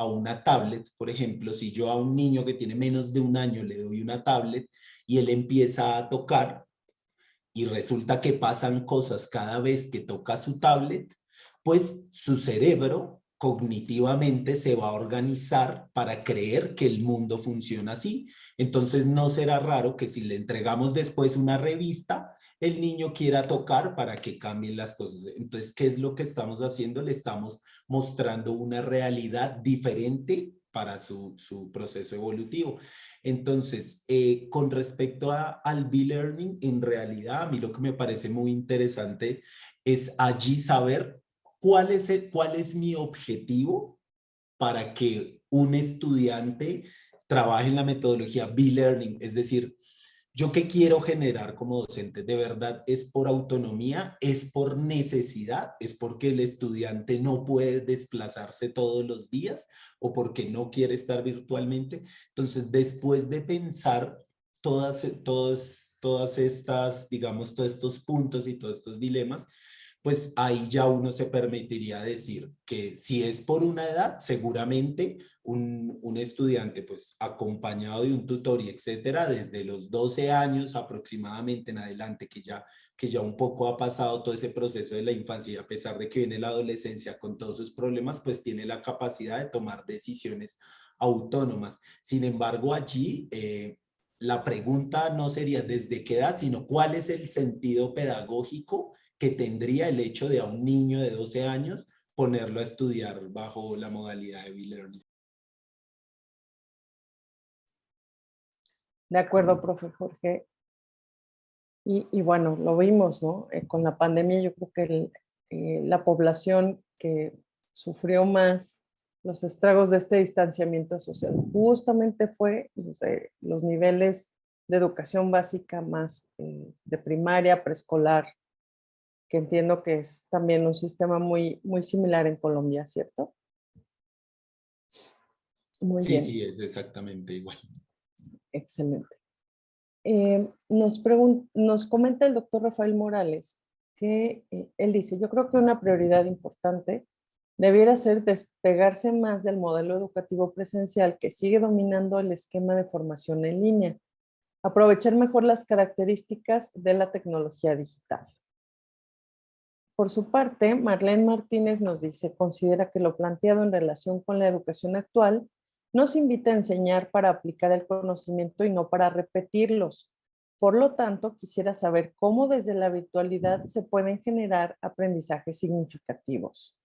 una tablet, por ejemplo, si yo a un niño que tiene menos de un año le doy una tablet y él empieza a tocar y resulta que pasan cosas cada vez que toca su tablet, pues su cerebro cognitivamente se va a organizar para creer que el mundo funciona así. Entonces no será raro que si le entregamos después una revista, el niño quiera tocar para que cambien las cosas. Entonces, ¿qué es lo que estamos haciendo? Le estamos mostrando una realidad diferente para su proceso evolutivo. Entonces, con respecto al B-Learning, en realidad a mí lo que me parece muy interesante es allí saber cuál es mi objetivo para que un estudiante trabaje en la metodología B-Learning. Es decir, ¿yo qué quiero generar como docente? ¿De verdad es por autonomía? ¿Es por necesidad? ¿Es porque el estudiante no puede desplazarse todos los días o porque no quiere estar virtualmente? Entonces, después de pensar todas estas, digamos, todos estos puntos y todos estos dilemas, pues ahí ya uno se permitiría decir que si es por una edad, seguramente un estudiante pues acompañado de un tutor y etcétera, desde los 12 años aproximadamente en adelante, que ya un poco ha pasado todo ese proceso de la infancia y a pesar de que viene la adolescencia con todos sus problemas, pues tiene la capacidad de tomar decisiones autónomas. Sin embargo, allí la pregunta no sería desde qué edad, sino cuál es el sentido pedagógico que tendría el hecho de a un niño de 12 años ponerlo a estudiar bajo la modalidad de B-Learning. De acuerdo, profe Jorge. Y bueno, lo vimos, ¿no? Con la pandemia yo creo que la población que sufrió más los estragos de este distanciamiento social justamente fue los niveles de educación básica más de primaria, preescolar, que entiendo que es también un sistema muy, muy similar en Colombia, ¿cierto? Muy Sí, bien, sí, es exactamente igual. excelente. Nos comenta el doctor Rafael Morales que él dice, yo creo que una prioridad importante debiera ser despegarse más del modelo educativo presencial que sigue dominando el esquema de formación en línea, aprovechar mejor las características de la tecnología digital. Por su parte, Marlene Martínez nos dice, considera que lo planteado en relación con la educación actual nos invita a enseñar para aplicar el conocimiento y no para repetirlos. Por lo tanto, quisiera saber cómo desde la virtualidad se pueden generar aprendizajes significativos.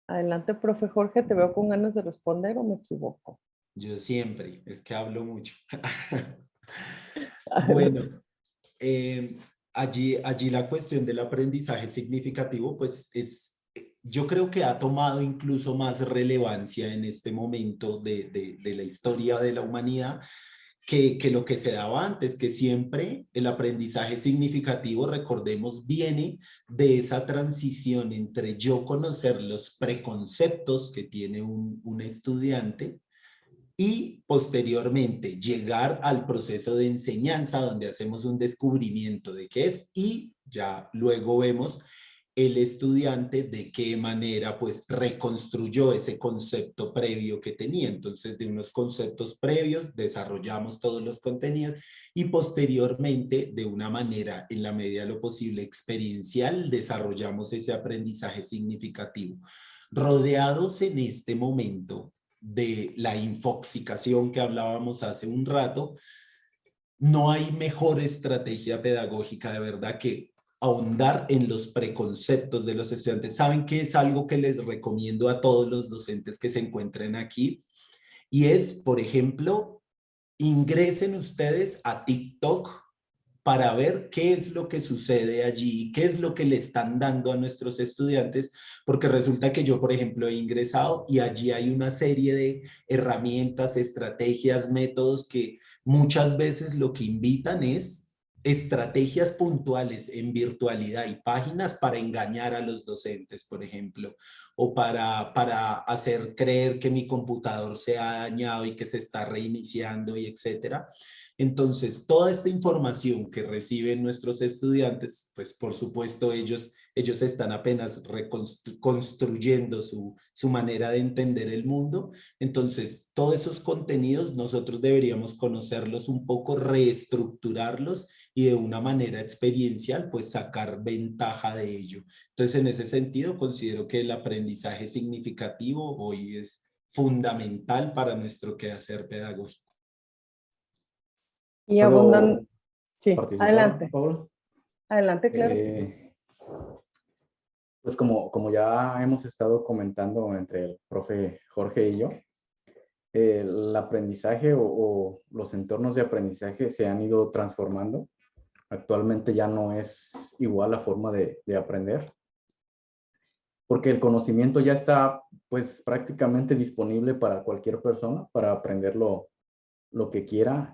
Adelante, profe Jorge, te veo con ganas de responder o me equivoco. Yo siempre, es que hablo mucho. Bueno, allí la cuestión del aprendizaje significativo, pues yo creo que ha tomado incluso más relevancia en este momento de la historia de la humanidad que lo que se daba antes, que siempre el aprendizaje significativo, recordemos, viene de esa transición entre yo conocer los preconceptos que tiene un estudiante y posteriormente llegar al proceso de enseñanza donde hacemos un descubrimiento de qué es y ya luego vemos el estudiante de qué manera pues reconstruyó ese concepto previo que tenía. Entonces de unos conceptos previos desarrollamos todos los contenidos y posteriormente de una manera en la medida de lo posible experiencial desarrollamos ese aprendizaje significativo. Rodeados en este momento de la infoxicación que hablábamos hace un rato, no hay mejor estrategia pedagógica de verdad que ahondar en los preconceptos de los estudiantes. ¿Saben qué es algo que les recomiendo a todos los docentes que se encuentren aquí? Y es, por ejemplo, ingresen ustedes a TikTok para ver qué es lo que sucede allí, qué es lo que le están dando a nuestros estudiantes, porque resulta que yo, por ejemplo, he ingresado y allí hay una serie de herramientas, estrategias, métodos que muchas veces lo que invitan es estrategias puntuales en virtualidad y páginas para engañar a los docentes, por ejemplo, o para hacer creer que mi computador se ha dañado y que se está reiniciando y etcétera. Entonces, toda esta información que reciben nuestros estudiantes, pues por supuesto ellos están apenas reconstruyendo su manera de entender el mundo. Entonces, todos esos contenidos nosotros deberíamos conocerlos un poco, reestructurarlos y de una manera experiencial, pues sacar ventaja de ello. Entonces, en ese sentido, considero que el aprendizaje significativo hoy es fundamental para nuestro quehacer pedagógico. Y abundan, ¿Puedo sí, participar, adelante, Pablo? adelante, claro. Pues como ya hemos estado comentando entre el profe Jorge y yo, el aprendizaje o los entornos de aprendizaje se han ido transformando. Actualmente ya no es igual la forma de aprender, porque el conocimiento ya está pues prácticamente disponible para cualquier persona para aprender lo que quiera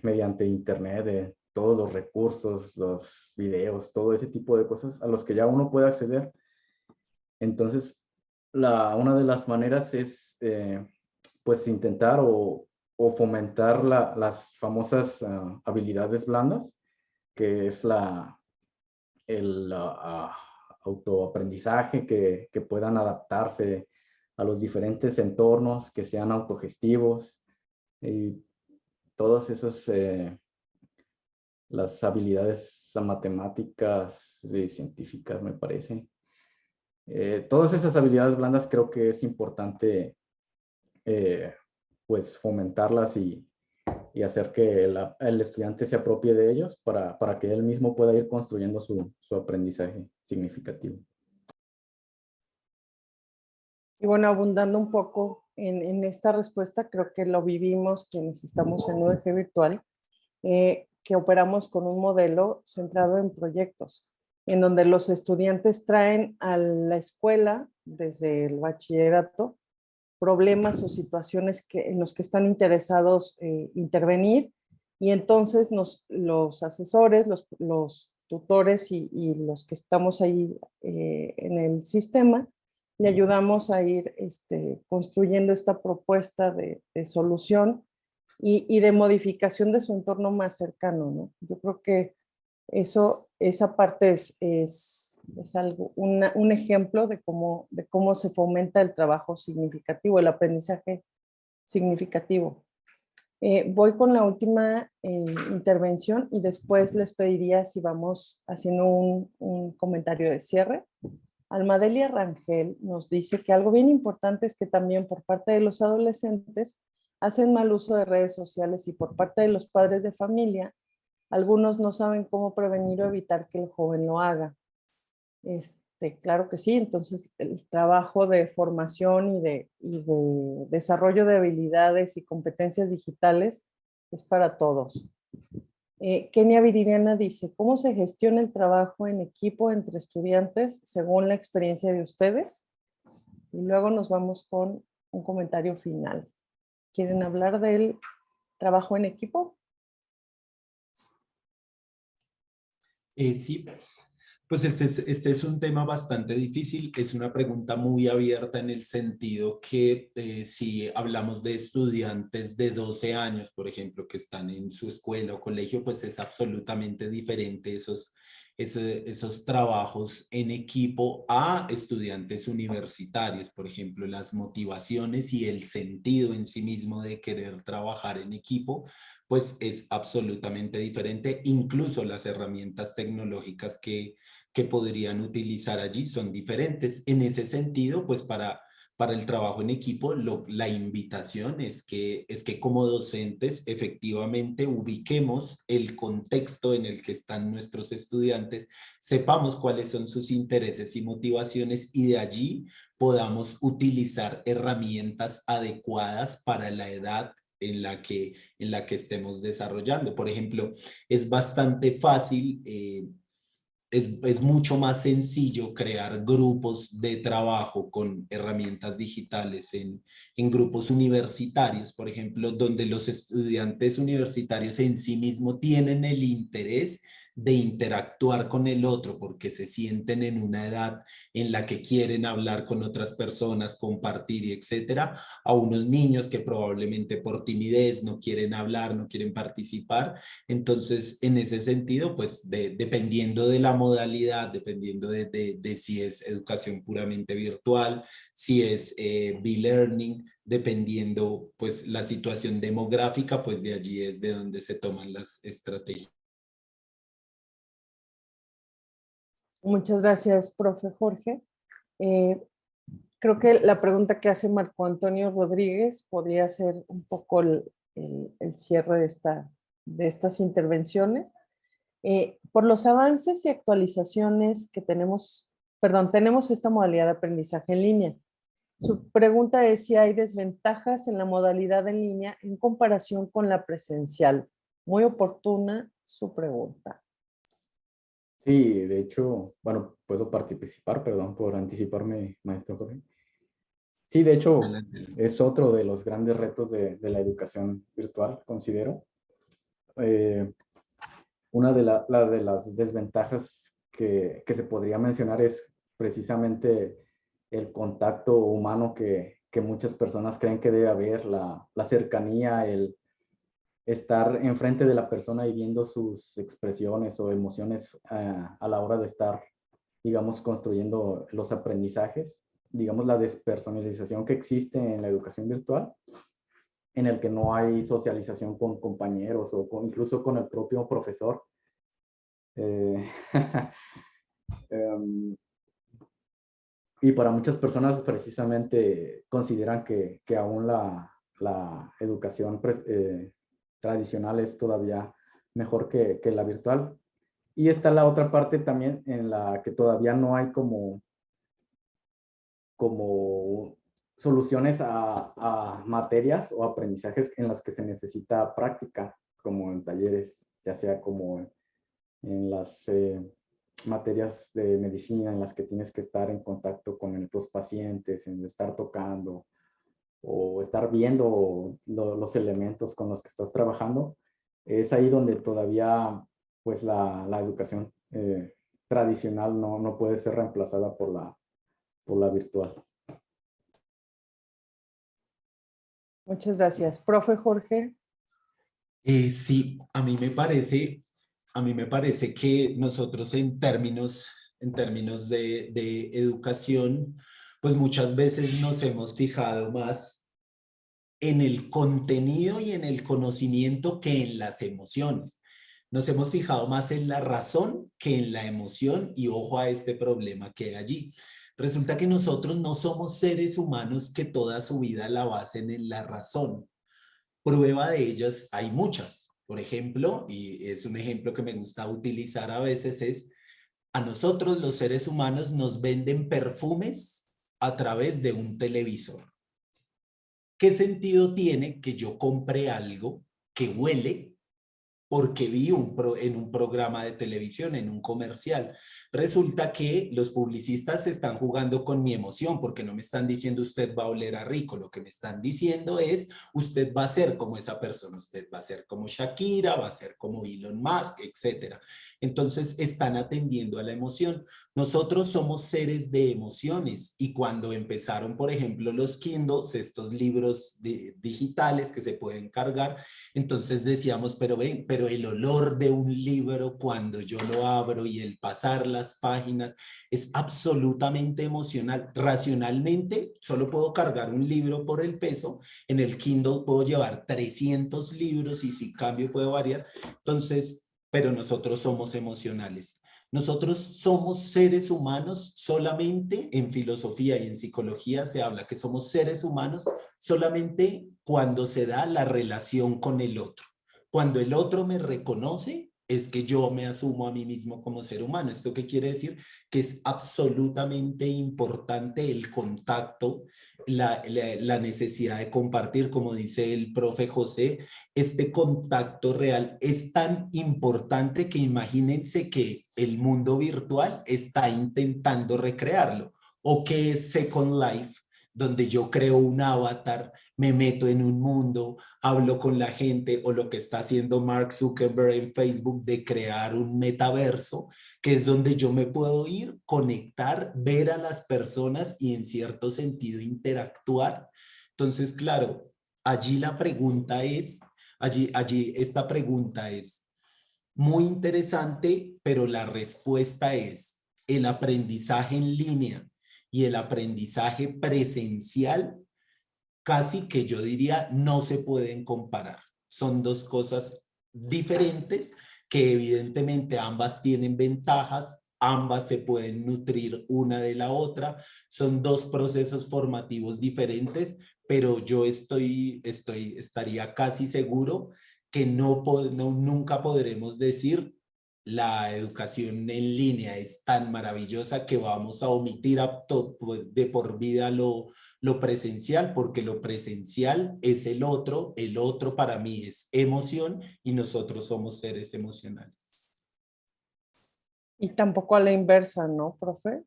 mediante internet, todos los recursos, los videos, todo ese tipo de cosas a los que ya uno puede acceder. Entonces, una de las maneras es pues intentar o fomentar las famosas habilidades blandas, que es el autoaprendizaje, que puedan adaptarse a los diferentes entornos, que sean autogestivos, y todas esas, las habilidades matemáticas y científicas, me parece. Todas esas habilidades blandas creo que es importante pues fomentarlas y hacer que el estudiante se apropie de ellos para que él mismo pueda ir construyendo su aprendizaje significativo. Y bueno, abundando un poco en esta respuesta, creo que lo vivimos quienes estamos en UDG Virtual, que operamos con un modelo centrado en proyectos, en donde los estudiantes traen a la escuela, desde el bachillerato, problemas o situaciones en los que están interesados intervenir, y entonces los asesores, los tutores y los que estamos ahí en el sistema, le ayudamos a ir construyendo esta propuesta de solución y de modificación de su entorno más cercano, ¿no? Yo creo que esa parte es algo, un ejemplo de cómo se fomenta el trabajo significativo, el aprendizaje significativo. Voy con la última intervención y después les pediría si vamos haciendo un comentario de cierre. Almadelia Rangel nos dice que algo bien importante es que también por parte de los adolescentes hacen mal uso de redes sociales y por parte de los padres de familia, algunos no saben cómo prevenir o evitar que el joven lo haga. Claro que sí, entonces el trabajo de formación y de desarrollo de habilidades y competencias digitales es para todos. Kenia Viridiana dice, ¿cómo se gestiona el trabajo en equipo entre estudiantes según la experiencia de ustedes? Y luego nos vamos con un comentario final. ¿Quieren hablar del trabajo en equipo? Sí, pues este es un tema bastante difícil, es una pregunta muy abierta en el sentido que si hablamos de estudiantes de 12 años, por ejemplo, que están en su escuela o colegio, pues es absolutamente diferente esos trabajos en equipo a estudiantes universitarios, por ejemplo, las motivaciones y el sentido en sí mismo de querer trabajar en equipo, pues es absolutamente diferente, incluso las herramientas tecnológicas que podrían utilizar allí son diferentes. En ese sentido, pues para para el trabajo en equipo, la invitación es que como docentes efectivamente ubiquemos el contexto en el que están nuestros estudiantes, sepamos cuáles son sus intereses y motivaciones y de allí podamos utilizar herramientas adecuadas para la edad en la que estemos desarrollando. Por ejemplo, es bastante fácil, es mucho más sencillo crear grupos de trabajo con herramientas digitales en grupos universitarios, por ejemplo, donde los estudiantes universitarios en sí mismos tienen el interés de interactuar con el otro porque se sienten en una edad en la que quieren hablar con otras personas, compartir y etcétera, a unos niños que probablemente por timidez no quieren hablar, no quieren participar. Entonces, en ese sentido, pues dependiendo de la modalidad, dependiendo de si es educación puramente virtual, si es e-learning, dependiendo pues la situación demográfica, pues de allí es de donde se toman las estrategias. Muchas gracias, profe Jorge. Creo que la pregunta que hace Marco Antonio Rodríguez podría ser un poco el cierre de estas intervenciones. Por los avances y actualizaciones que tenemos esta modalidad de aprendizaje en línea. Su pregunta es si hay desventajas en la modalidad en línea en comparación con la presencial. Muy oportuna su pregunta. Sí, de hecho, bueno, puedo participar, perdón por anticiparme, maestro Jorge. Sí, de hecho, es otro de los grandes retos de la educación virtual, considero. Una de las desventajas que se podría mencionar es precisamente el contacto humano que muchas personas creen que debe haber, la cercanía, el estar enfrente de la persona y viendo sus expresiones o emociones a la hora de estar, digamos, construyendo los aprendizajes, digamos, la despersonalización que existe en la educación virtual, en el que no hay socialización con compañeros o incluso con el propio profesor. Y para muchas personas precisamente consideran que aún la educación tradicional es todavía mejor que la virtual. Y está la otra parte también en la que todavía no hay como soluciones a materias o aprendizajes en las que se necesita práctica, como en talleres, ya sea como en las materias de medicina en las que tienes que estar en contacto con los pacientes, en estar tocando o estar viendo los elementos con los que estás trabajando. Es ahí donde todavía pues la educación tradicional no puede ser reemplazada por la virtual. Muchas gracias. Profe Jorge. Sí, a mí me parece que nosotros en términos de educación, pues muchas veces nos hemos fijado más en el contenido y en el conocimiento que en las emociones. Nos hemos fijado más en la razón que en la emoción y ojo a este problema que hay allí. Resulta que nosotros no somos seres humanos que toda su vida la basen en la razón. Prueba de ellas hay muchas. Por ejemplo, y es un ejemplo que me gusta utilizar a veces, es a nosotros los seres humanos nos venden perfumes a través de un televisor. ¿Qué sentido tiene que yo compre algo que huele porque vi en un programa de televisión, en un comercial? Resulta que los publicistas están jugando con mi emoción porque no me están diciendo usted va a oler a rico, lo que me están diciendo es usted va a ser como esa persona, usted va a ser como Shakira, va a ser como Elon Musk, etcétera. Entonces están atendiendo a la emoción. Nosotros somos seres de emociones y cuando empezaron, por ejemplo, los Kindles, estos libros digitales que se pueden cargar, entonces decíamos, pero el olor de un libro cuando yo lo abro y el pasar las páginas es absolutamente emocional. Racionalmente, solo puedo cargar un libro por el peso. En el Kindle puedo llevar 300 libros y si cambio puede variar. Entonces, pero nosotros somos emocionales. Nosotros somos seres humanos solamente, en filosofía y en psicología se habla que somos seres humanos solamente cuando se da la relación con el otro. Cuando el otro me reconoce, es que yo me asumo a mí mismo como ser humano. ¿Esto qué quiere decir? Que es absolutamente importante el contacto, la necesidad de compartir, como dice el profe José, este contacto real es tan importante que imagínense que el mundo virtual está intentando recrearlo. O que es Second Life, donde yo creo un avatar, me meto en un mundo, hablo con la gente, o lo que está haciendo Mark Zuckerberg en Facebook de crear un metaverso, que es donde yo me puedo ir, conectar, ver a las personas y en cierto sentido interactuar. Entonces, claro, allí la pregunta es, allí esta pregunta es muy interesante, pero la respuesta es el aprendizaje en línea y el aprendizaje presencial, casi que yo diría no se pueden comparar. Son dos cosas diferentes que evidentemente ambas tienen ventajas, ambas se pueden nutrir una de la otra, son dos procesos formativos diferentes, pero yo estaría casi seguro que nunca podremos decir la educación en línea es tan maravillosa que vamos a omitir de por vida lo presencial, porque lo presencial es el otro para mí es emoción y nosotros somos seres emocionales. Y tampoco a la inversa, ¿no, profe?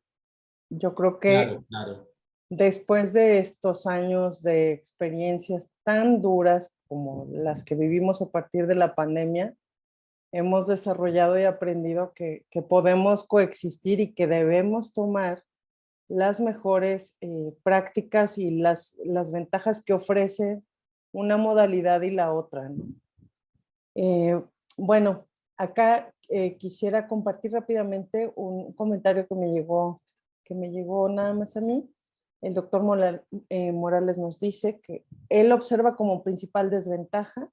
Yo creo que Claro, claro. después de estos años de experiencias tan duras como las que vivimos a partir de la pandemia, hemos desarrollado y aprendido que podemos coexistir y que debemos tomar las mejores prácticas y las ventajas que ofrece una modalidad y la otra, ¿no? Eh, bueno, acá quisiera compartir rápidamente un comentario que me llegó nada más a mí. El doctor Morales nos dice que él observa como principal desventaja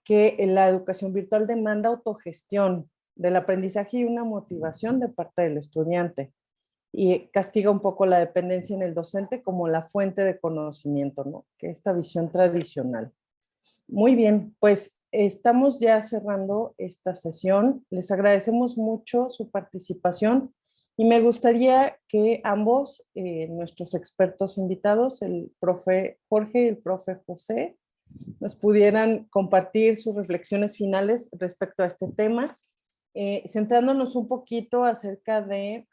que la educación virtual demanda autogestión del aprendizaje y una motivación de parte del estudiante y castiga un poco la dependencia en el docente como la fuente de conocimiento, ¿no? Que esta visión tradicional. Muy bien, pues estamos ya cerrando esta sesión. Les agradecemos mucho su participación y me gustaría que ambos, nuestros expertos invitados, el profe Jorge y el profe José, nos pudieran compartir sus reflexiones finales respecto a este tema, centrándonos un poquito acerca de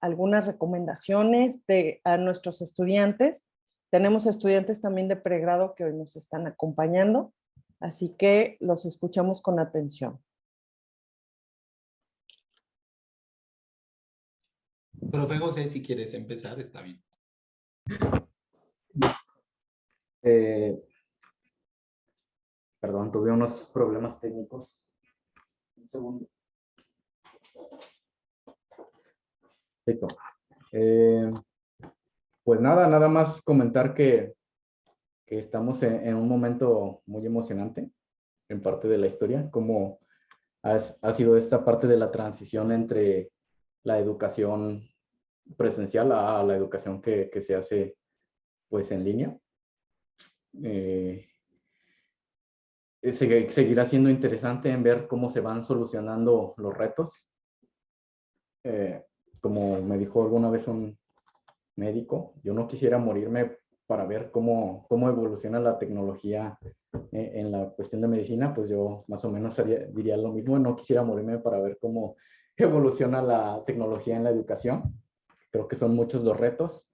algunas recomendaciones a nuestros estudiantes. Tenemos estudiantes también de pregrado que hoy nos están acompañando, así que los escuchamos con atención. Profe José, si quieres empezar, está bien. Perdón, tuve unos problemas técnicos. Un segundo. Listo. Pues nada más comentar que estamos en un momento muy emocionante en parte de la historia, como ha sido esta parte de la transición entre la educación presencial a la educación que se hace pues en línea. Seguirá siendo interesante en ver cómo se van solucionando los retos. Como me dijo alguna vez un médico, yo no quisiera morirme para ver cómo evoluciona la tecnología en la cuestión de medicina, pues yo más o menos diría lo mismo, no quisiera morirme para ver cómo evoluciona la tecnología en la educación. Creo que son muchos los retos.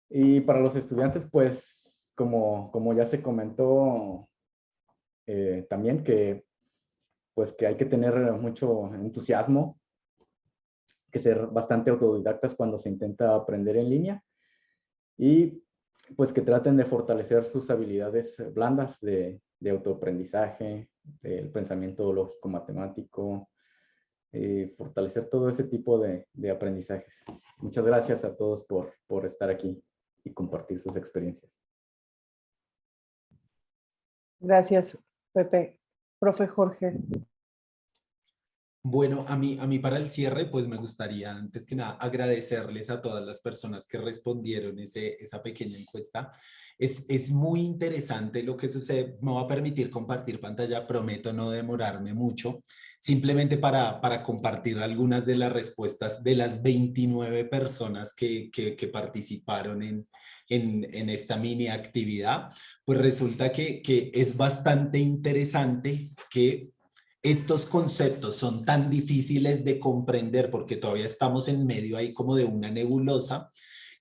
Y para los estudiantes, pues como ya se comentó también, pues que hay que tener mucho entusiasmo, que ser bastante autodidactas cuando se intenta aprender en línea y pues que traten de fortalecer sus habilidades blandas de autoaprendizaje, del pensamiento lógico-matemático, fortalecer todo ese tipo de aprendizajes. Muchas gracias a todos por estar aquí y compartir sus experiencias. Gracias, Pepe. Profe Jorge. Bueno, a mí para el cierre, pues me gustaría antes que nada agradecerles a todas las personas que respondieron esa pequeña encuesta. Es muy interesante lo que sucede. Me va a permitir compartir pantalla, prometo no demorarme mucho, simplemente para compartir algunas de las respuestas de las 29 personas que participaron en esta mini actividad. Pues resulta que es bastante interesante que estos conceptos son tan difíciles de comprender porque todavía estamos en medio ahí como de una nebulosa,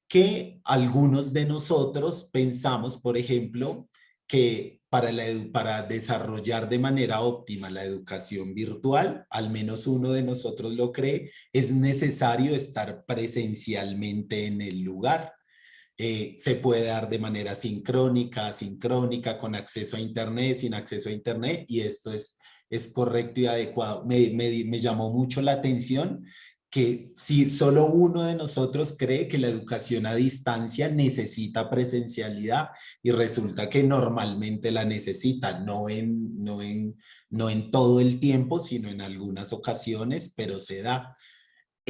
que algunos de nosotros pensamos, por ejemplo, que para desarrollar de manera óptima la educación virtual, al menos uno de nosotros lo cree, es necesario estar presencialmente en el lugar. Se puede dar de manera sincrónica, asincrónica, con acceso a Internet, sin acceso a Internet, y esto es correcto y adecuado. Me llamó mucho la atención que si solo uno de nosotros cree que la educación a distancia necesita presencialidad y resulta que normalmente la necesita, no en todo el tiempo, sino en algunas ocasiones, pero se da.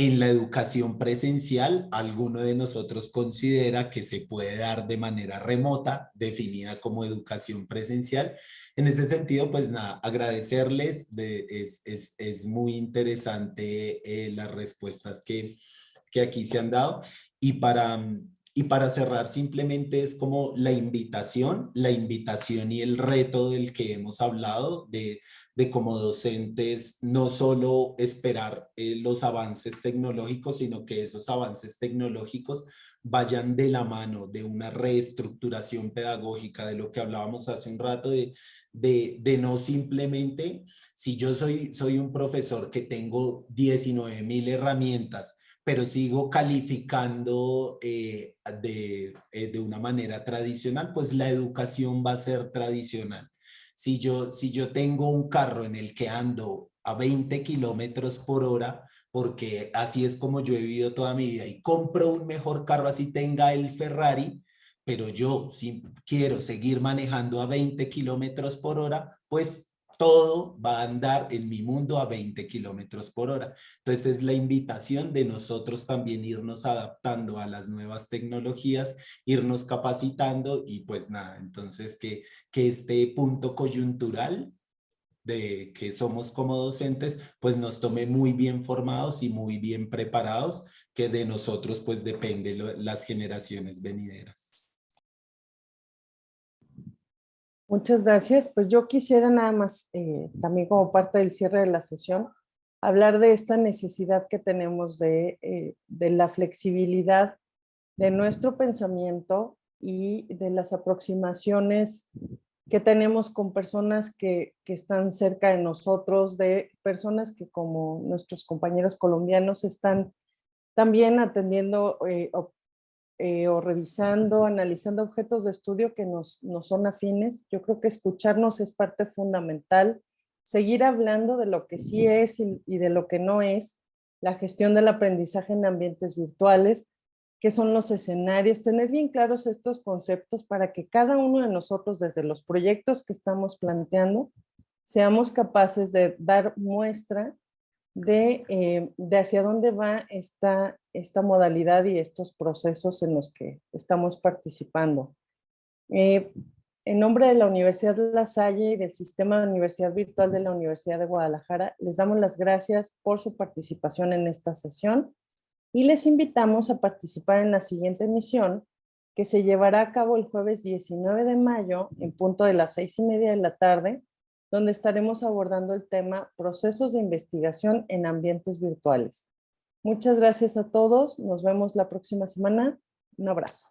En la educación presencial, alguno de nosotros considera que se puede dar de manera remota, definida como educación presencial. En ese sentido, pues nada, agradecerles, es muy interesante las respuestas que aquí se han dado. Y y para cerrar, simplemente es como la invitación y el reto del que hemos hablado, de como docentes no solo esperar los avances tecnológicos, sino que esos avances tecnológicos vayan de la mano de una reestructuración pedagógica, de lo que hablábamos hace un rato, de no simplemente, si yo soy un profesor que tengo 19,000 herramientas, pero sigo calificando de una manera tradicional, pues la educación va a ser tradicional. Si yo tengo un carro en el que ando a 20 kilómetros por hora, porque así es como yo he vivido toda mi vida, y compro un mejor carro así tenga el Ferrari, pero yo si quiero seguir manejando a 20 kilómetros por hora, pues todo va a andar en mi mundo a 20 kilómetros por hora. Entonces es la invitación de nosotros también irnos adaptando a las nuevas tecnologías, irnos capacitando y pues nada, entonces que este punto coyuntural de que somos como docentes, pues nos tome muy bien formados y muy bien preparados, que de nosotros pues depende las generaciones venideras. Muchas gracias. Pues yo quisiera nada más, también como parte del cierre de la sesión, hablar de esta necesidad que tenemos de la flexibilidad de nuestro pensamiento y de las aproximaciones que tenemos con personas que están cerca de nosotros, de personas que como nuestros compañeros colombianos están también atendiendo o revisando, analizando objetos de estudio que nos son afines. Yo creo que escucharnos es parte fundamental, seguir hablando de lo que sí es y de lo que no es, la gestión del aprendizaje en ambientes virtuales, qué son los escenarios, tener bien claros estos conceptos para que cada uno de nosotros, desde los proyectos que estamos planteando, seamos capaces de dar muestra de hacia dónde va esta modalidad y estos procesos en los que estamos participando. En nombre de la Universidad La Salle y del Sistema de Universidad Virtual de la Universidad de Guadalajara, les damos las gracias por su participación en esta sesión y les invitamos a participar en la siguiente emisión, que se llevará a cabo el jueves 19 de mayo en punto de las 6:30 de la tarde, donde estaremos abordando el tema procesos de investigación en ambientes virtuales. Muchas gracias a todos. Nos vemos la próxima semana. Un abrazo.